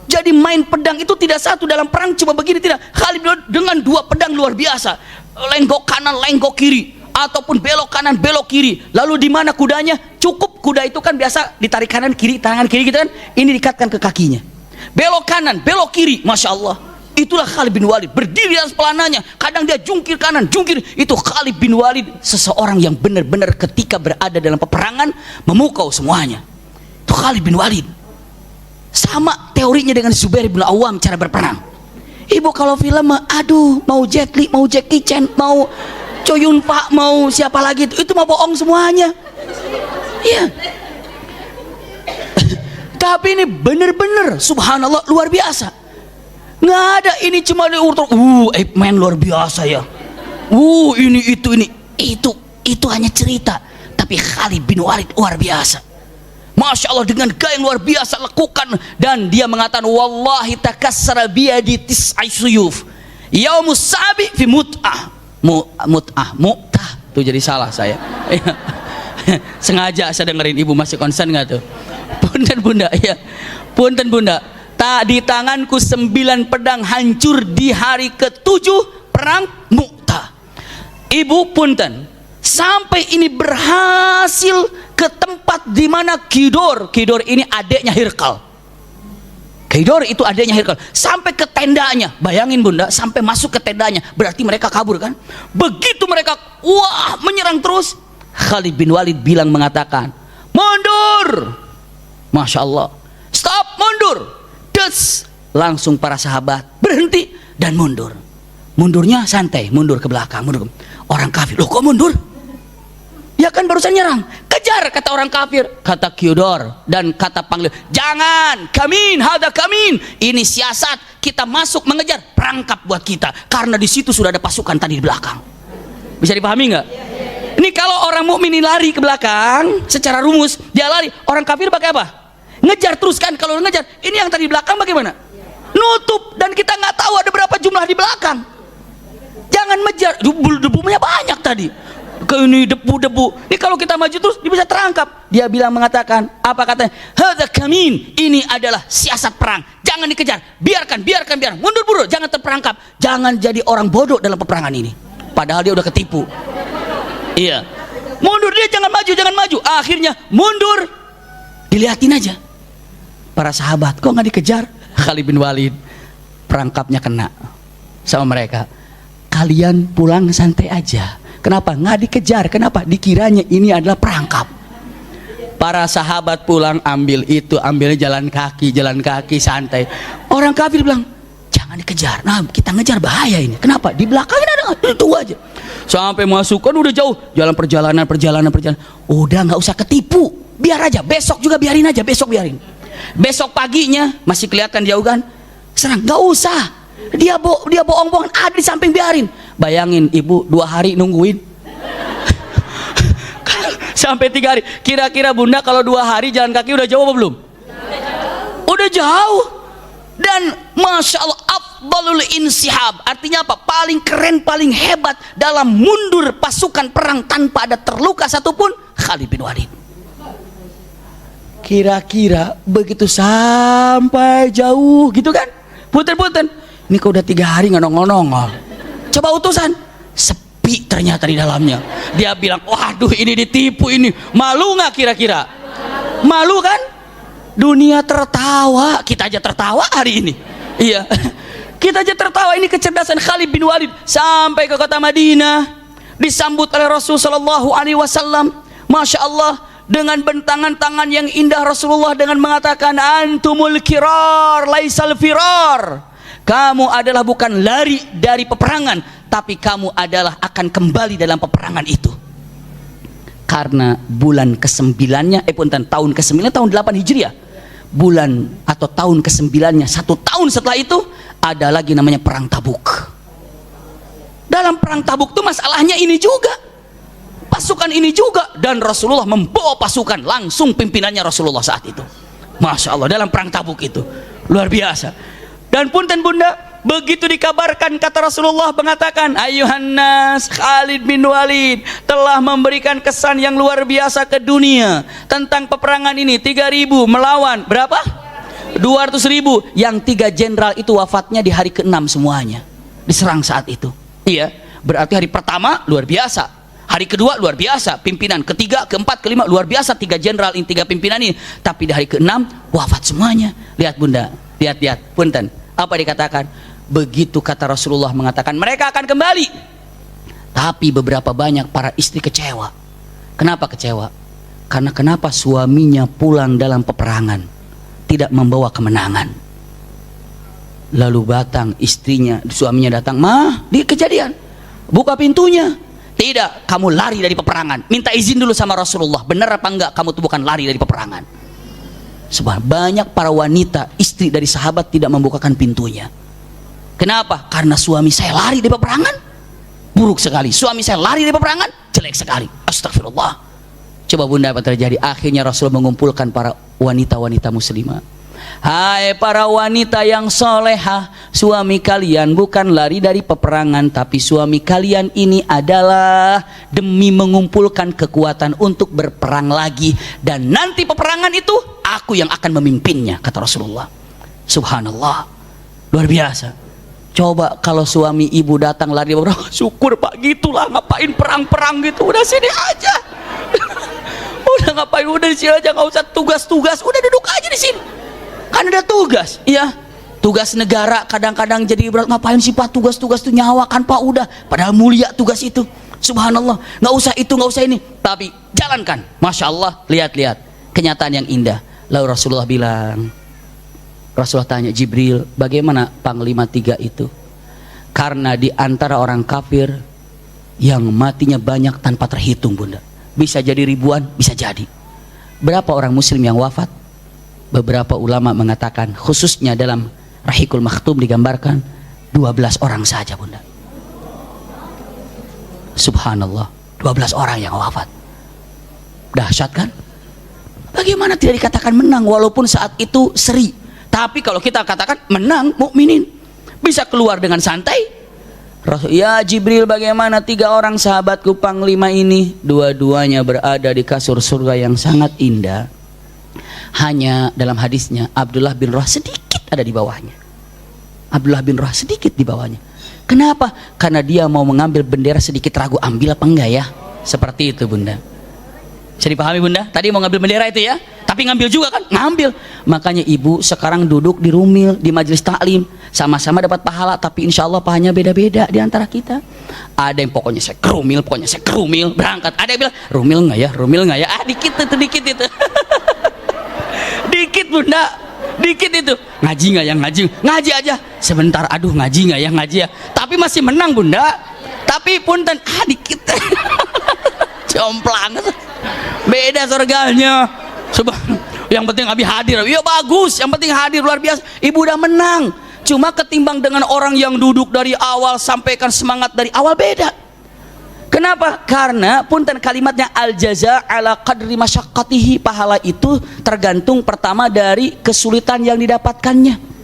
Jadi main pedang itu tidak satu dalam perang cuma begini, tidak. Khalid bin Walid dengan 2 pedang luar biasa. Lenggok kanan, lenggok kiri, ataupun belok kanan, belok kiri. Lalu di mana kudanya? Cukup kuda itu kan biasa ditarik kanan kiri, tangan kiri gitu kan. Ini dikatkan ke kakinya. Belok kanan, belok kiri, Masya Allah. Itulah Khalid bin Walid, berdiri di atas pelananya. Kadang dia jungkir kanan, jungkir. Itu Khalid bin Walid, seseorang yang benar-benar ketika berada dalam peperangan memukau semuanya. Itu Khalid bin Walid. Sama teorinya dengan Zubair bin Awam cara berperang. Ibu kalau film, aduh, mau Jet Li, mau Jackie Chan, mau Chow Yun Fat, mau siapa lagi itu mah bohong semuanya. Iya. Tapi ini benar-benar subhanallah luar biasa. Nggak ada, ini cuma diurut. Ape Man luar biasa ya. Ini itu hanya cerita. Tapi Khalid bin Walid luar biasa. Masya Allah, dengan gaya yang luar biasa lakukan. Dan dia mengatakan, wallahi takassara biyadi tis'ai suyuf yaumus sabi fi mut'ah. Mu'tah tuh, jadi salah saya. Sengaja saya dengerin. Ibu masih konsen nggak tuh? Punten bunda, ya. Punten bunda. Di tanganku 9 pedang hancur di hari ke-7 perang Mu'tah. Ibu punten, sampai ini berhasil ke tempat di mana Kidor ini adiknya Hirqal. Kidor itu adiknya Hirqal. Sampai ke tendanya. Bayangin bunda, sampai masuk ke tendanya. Berarti mereka kabur kan? Begitu mereka menyerang terus, Khalid bin Walid mengatakan, mundur. Masya Allah. Stop, mundur. Des, langsung para sahabat berhenti dan mundur. Mundurnya santai, mundur ke belakang, mundur. Orang kafir, loh kok mundur? Ya kan barusan nyerang. Kejar, kata orang kafir. Kata Kidor dan kata panglima, jangan, kamin, hada kamin. Ini siasat, kita masuk mengejar, perangkap buat kita. Karena di situ sudah ada pasukan tadi di belakang. Bisa dipahami nggak? Ini kalau orang mukmin ini lari ke belakang, secara rumus dia lari. Orang kafir pakai apa? Ngejar terus kan. Kalau ngejar, ini yang tadi di belakang bagaimana? Nutup, dan kita nggak tahu ada berapa jumlah di belakang. Jangan ngejar, debunya banyak tadi. Ke ini debu-debu. Ini kalau kita maju terus, dia bisa terangkap. Dia mengatakan, apa katanya? Hadza kamin, ini adalah siasat perang. Jangan dikejar, biarkan. Mundur buru, jangan terperangkap. Jangan jadi orang bodoh dalam peperangan ini. Padahal dia udah ketipu. Iya. Mundur, dia jangan maju. Akhirnya mundur. Dilihatin aja. Para sahabat, kok nggak dikejar? Khalid bin Walid, perangkapnya kena sama mereka. Kalian pulang santai aja. Kenapa? Nggak dikejar. Kenapa? Dikiranya ini adalah perangkap. Para sahabat pulang, ambilnya jalan kaki santai. Orang kafir bilang, jangan dikejar. Nah, kita ngejar bahaya ini. Kenapa? Di belakangnya ada itu aja. Sampai masuk kan udah jauh. Jalan perjalanan. Udah nggak usah ketipu. Biar aja. Besok juga biarin aja. Besok paginya masih kelihatan jauh kan? Serang, nggak usah. Dia bohong-bohongan, ada di samping, biarin. Bayangin ibu 2 hari nungguin. Sampai 3 hari. Kira-kira bunda kalau 2 hari jalan kaki udah jauh apa belum? Udah jauh. Dan Masya Allah, afdalul insihab. Artinya apa? Paling keren, paling hebat dalam mundur pasukan perang tanpa ada terluka satupun, Khalid bin Walid. Kira-kira begitu sampai jauh gitu kan? Punten. Ini kok udah 3 hari nggak nongol. Coba utusan, sepi ternyata di dalamnya. Dia bilang, waduh ini ditipu ini. Malu nggak kira-kira? Malu kan? Dunia tertawa, kita aja tertawa hari ini. Iya, kita aja tertawa. Ini kecerdasan Khalid bin Walid. Sampai ke kota Madinah, disambut oleh Rasul Shallallahu Alaihi Wasallam. Masya Allah, dengan bentangan tangan yang indah Rasulullah dengan mengatakan, antumul kirar laisal firar. Kamu adalah bukan lari dari peperangan, tapi kamu adalah akan kembali dalam peperangan itu. Karena bulan ke-9-nya, tahun ke-9, tahun 8 Hijriah, bulan atau tahun ke-9-nya, 1 tahun setelah itu ada lagi namanya perang Tabuk. Dalam perang Tabuk itu masalahnya ini juga, pasukan ini juga, dan Rasulullah membawa pasukan, langsung pimpinannya Rasulullah saat itu. Masya Allah, dalam perang Tabuk itu luar biasa. Dan punten bunda, begitu dikabarkan, kata Rasulullah mengatakan, ayuhan nas, Khalid bin Walid telah memberikan kesan yang luar biasa ke dunia tentang peperangan ini. 3.000 melawan berapa? 200.000. Yang 3 jenderal itu wafatnya di hari ke-6 semuanya, diserang saat itu. Iya, berarti hari pertama luar biasa, hari kedua luar biasa, pimpinan ketiga, keempat, kelima luar biasa, 3 jenderal ini, 3 pimpinan ini. Tapi di hari ke-6 wafat semuanya. Lihat bunda, lihat punten, apa dikatakan? Begitu kata Rasulullah mengatakan mereka akan kembali, tapi beberapa banyak para istri kecewa. Kenapa kecewa? Karena kenapa suaminya pulang dalam peperangan tidak membawa kemenangan. Lalu datang istrinya, suaminya datang, mah di kejadian, buka pintunya. Tidak, kamu lari dari peperangan, minta izin dulu sama Rasulullah, benar apa enggak kamu tuh bukan lari dari peperangan. Sebab banyak para wanita istri dari sahabat tidak membukakan pintunya. Kenapa? Karena suami saya lari dari peperangan, buruk sekali. Suami saya lari dari peperangan, jelek sekali. Astagfirullah. Coba bunda, apa terjadi? Akhirnya Rasul mengumpulkan para wanita-wanita muslimah. Hai para wanita yang solehah, suami kalian bukan lari dari peperangan, tapi suami kalian ini adalah demi mengumpulkan kekuatan untuk berperang lagi, dan nanti peperangan itu aku yang akan memimpinnya, kata Rasulullah. Subhanallah, luar biasa. Coba kalau suami ibu datang lari, syukur pak, gitulah, ngapain perang-perang gitu, udah sini aja. Udah ngapain, udah di sini aja, nggak usah tugas-tugas, udah duduk aja di sini. Kan ada tugas, iya, tugas negara kadang-kadang jadi berat. Ngapain sih pak tugas-tugas itu, nyawa kan pak, udah, padahal mulia tugas itu. Subhanallah, nggak usah itu, nggak usah ini, tapi jalankan. Masya Allah, lihat-lihat kenyataan yang indah. Lalu Rasulullah bilang, Rasulullah tanya Jibril, bagaimana panglima 3 itu? Karena di antara orang kafir yang matinya banyak tanpa terhitung bunda, bisa jadi ribuan, bisa jadi. Berapa orang muslim yang wafat? Beberapa ulama mengatakan, khususnya dalam Rahikul Maktum digambarkan 12 orang saja bunda. Subhanallah, 12 orang yang wafat. Dahsyat kan? Bagaimana tidak dikatakan menang walaupun saat itu seri? Tapi kalau kita katakan menang, mukminin bisa keluar dengan santai. Ya Jibril, bagaimana 3 orang sahabatku panglima ini? Dua-duanya berada di kasur surga yang sangat indah. Hanya dalam hadisnya Abdullah bin Rawah sedikit ada di bawahnya. Abdullah bin Rawah sedikit di bawahnya. Kenapa? Karena dia mau mengambil bendera, sedikit ragu, ambil apa enggak ya? Seperti itu bunda. Bisa dipahami bunda? Tadi mau ngambil bendera itu ya, tapi ngambil juga kan? Ngambil. Makanya ibu sekarang duduk di rumil, di majelis taklim, sama-sama dapat pahala, tapi insya Allah pahalanya beda-beda di antara kita. Ada yang pokoknya saya kerumil, berangkat. Ada yang bilang rumil nggak ya? Dikit itu. Dikit bunda, dikit itu. Ngaji nggak ya? Ngaji aja. Sebentar, aduh ngaji nggak ya? Tapi masih menang bunda. Tapi punten, dikit. Jomplang. Beda surganya. Yang penting Abi hadir, iya bagus, yang penting hadir, luar biasa. Ibu udah menang. Cuma ketimbang dengan orang yang duduk dari awal, sampaikan semangat dari awal, beda. Kenapa? Karena punten kalimatnya al jaza ala qadri masyaqqatihi, pahala itu tergantung pertama dari kesulitan yang didapatkannya.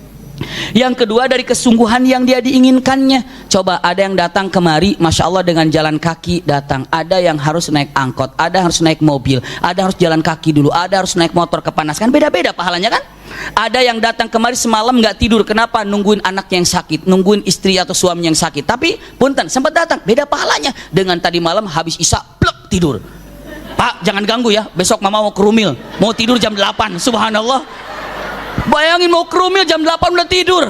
Yang kedua dari kesungguhan yang dia diinginkannya. Coba ada yang datang kemari, Masya Allah dengan jalan kaki datang. Ada yang harus naik angkot, ada yang harus naik mobil, ada harus jalan kaki dulu, ada harus naik motor kepanaskan. Beda-beda pahalanya kan. Ada yang datang kemari semalam nggak tidur. Kenapa? Nungguin anak yang sakit, nungguin istri atau suami yang sakit. Tapi punten sempat datang, beda pahalanya. Dengan tadi malam habis isya plek tidur. Pak jangan ganggu ya, besok mama mau kerumil, mau tidur jam 8. Subhanallah. Bayangin mau kerumil jam 8 udah tidur,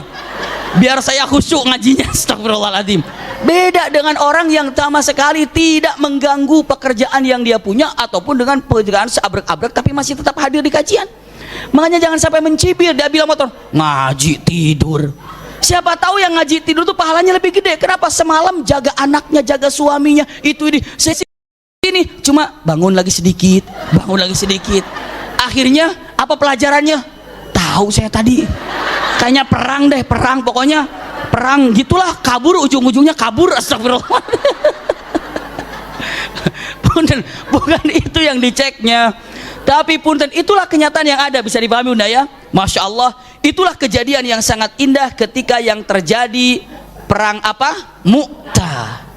biar saya khusyuk ngajinya. Astagfirullahaladzim. Beda dengan orang yang sama sekali tidak mengganggu pekerjaan yang dia punya, ataupun dengan pekerjaan seabrek-abrek tapi masih tetap hadir di kajian. Makanya jangan sampai mencibir, dia bilang motor ngaji tidur. Siapa tahu yang ngaji tidur tuh pahalanya lebih gede. Kenapa? Semalam jaga anaknya, jaga suaminya, itu ini ini cuma bangun lagi sedikit, bangun lagi sedikit. Akhirnya apa pelajarannya? Tahu saya tadi. Kayaknya perang deh, perang pokoknya. Perang gitulah, kabur ujung-ujungnya kabur, astagfirullah. Punten, bukan itu yang diceknya. Tapi punten, itulah kenyataan yang ada, bisa dipahami Bunda ya. Masya Allah, itulah kejadian yang sangat indah ketika yang terjadi perang apa? Mu'tah.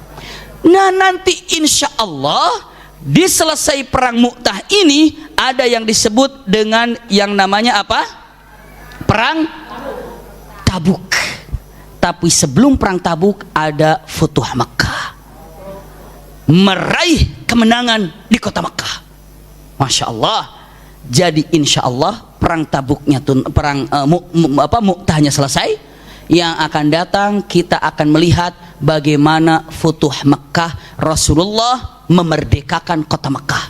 Nah nanti insya Allah di selesai perang Mu'tah ini ada yang disebut dengan yang namanya apa? Perang Tabuk. Tapi sebelum perang Tabuk ada Futuh Makkah, meraih kemenangan di kota Makkah. Masya Allah. Jadi insya Allah perang Tabuknya perang Mu'tahnya selesai. Yang akan datang kita akan melihat bagaimana Futuh Makkah. Rasulullah memerdekakan kota Makkah.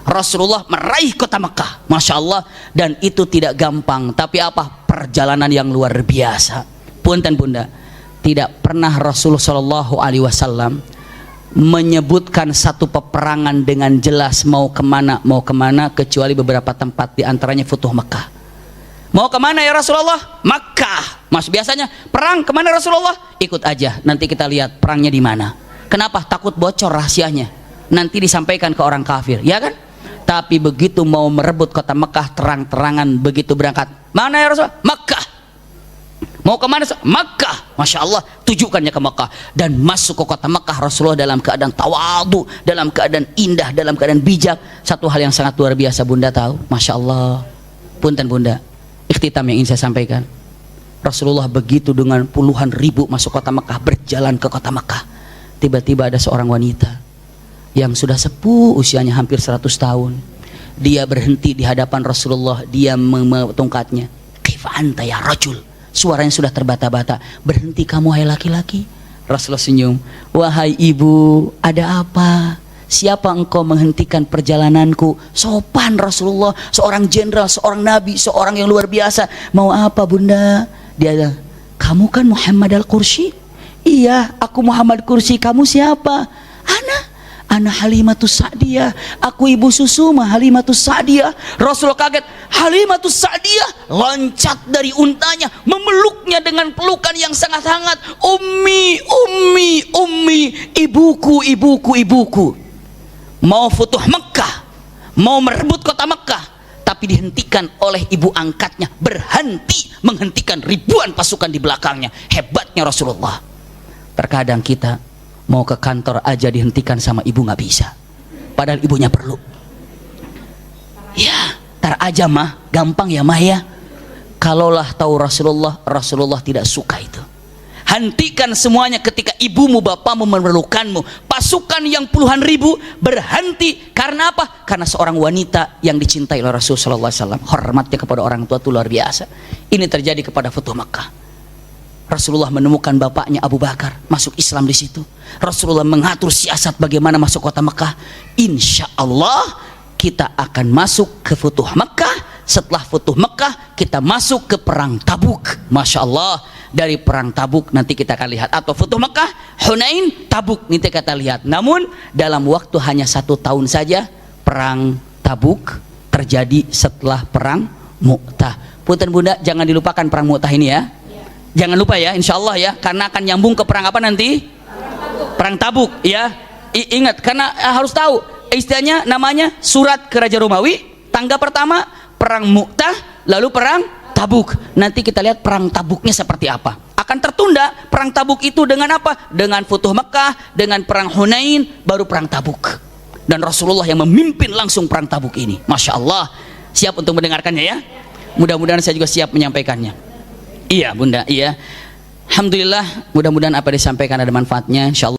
Rasulullah meraih kota Makkah. Masya Allah. Dan itu tidak gampang, tapi apa? Perjalanan yang luar biasa. Punten Bunda, tidak pernah Rasulullah Shallallahu Alaihi Wasallam menyebutkan satu peperangan dengan jelas mau kemana kecuali beberapa tempat, diantaranya Futuh Makkah. Mau kemana ya Rasulullah? Makkah. Mas biasanya perang kemana Rasulullah? Ikut aja, nanti kita lihat perangnya di mana. Kenapa? Takut bocor rahasianya, nanti disampaikan ke orang kafir, ya kan? Tapi begitu mau merebut kota Makkah, terang-terangan begitu berangkat. Mana ya Rasulullah? Makkah. Mau kemana? Makkah. Masya Allah, tujukannya ke Makkah dan masuk ke kota Makkah. Rasulullah dalam keadaan tawadu, dalam keadaan indah, dalam keadaan bijak. Satu hal yang sangat luar biasa Bunda tahu, Masya Allah. Punten Bunda, ikhtitam yang ingin saya sampaikan. Rasulullah begitu dengan puluhan ribu masuk kota Makkah, berjalan ke kota Makkah. Tiba-tiba ada seorang wanita yang sudah sepuh usianya hampir 100 tahun. Dia berhenti di hadapan Rasulullah, dia tongkatnya. Kaifa anta ya rajul? Suaranya sudah terbata-bata. Berhenti kamu hai laki-laki. Rasulullah senyum. Wahai ibu, ada apa? Siapa engkau menghentikan perjalananku? Sopan Rasulullah, seorang jenderal, seorang nabi, seorang yang luar biasa. Mau apa Bunda? Dia bilang, kamu kan Muhammad Al-Qursi? Iya, aku Muhammad Qursi. Kamu siapa? Ana Halimatus Sa'diyah, aku ibu Susuma Halimatus Sa'diyah. Rasulullah kaget. Halimatus Sa'diyah loncat dari untanya, memeluknya dengan pelukan yang sangat hangat. Ummi, ummi, ummi, ibuku, ibuku, ibuku. Mau Futuh Makkah, mau merebut kota Makkah, tapi dihentikan oleh ibu angkatnya, berhenti, menghentikan ribuan pasukan di belakangnya. Hebatnya Rasulullah. Terkadang kita mau ke kantor aja dihentikan sama ibu, nggak bisa, padahal ibunya perlu. Ya tar aja mah, gampang ya mah ya. Kalaulah tahu Rasulullah, Rasulullah tidak suka itu. Hentikan semuanya ketika ibumu bapakmu memerlukanmu. Pasukan yang puluhan ribu berhenti karena apa? Karena seorang wanita yang dicintai oleh Rasulullah SAW. Hormatnya kepada orang tua itu luar biasa. Ini terjadi kepada Futuh Makkah. Rasulullah menemukan bapaknya Abu Bakar masuk Islam di situ. Rasulullah mengatur siasat bagaimana masuk kota Makkah. Insya Allah kita akan masuk ke Futuh Makkah. Setelah Futuh Makkah kita masuk ke perang Tabuk. Masya Allah, dari perang Tabuk nanti kita akan lihat, atau Futuh Makkah, Hunain, Tabuk nanti kita lihat. Namun dalam waktu hanya 1 tahun saja perang Tabuk terjadi setelah perang Mu'tah. Punten Bunda, jangan dilupakan perang Mu'tah ini ya. Jangan lupa ya, insya Allah ya, karena akan nyambung ke perang apa nanti? Perang Tabuk ya. Ingat, karena harus tahu istilahnya, namanya surat ke Raja Romawi. Tangga pertama perang Mu'tah, lalu perang Tabuk. Nanti kita lihat perang Tabuknya seperti apa. Akan tertunda perang Tabuk itu dengan apa? Dengan Futuh Makkah, dengan perang Hunain, baru perang Tabuk. Dan Rasulullah yang memimpin langsung perang Tabuk ini. Masya Allah. Siap untuk mendengarkannya ya? Mudah-mudahan saya juga siap menyampaikannya. Iya Bunda, iya. Alhamdulillah, mudah-mudahan apa disampaikan ada manfaatnya, insyaallah.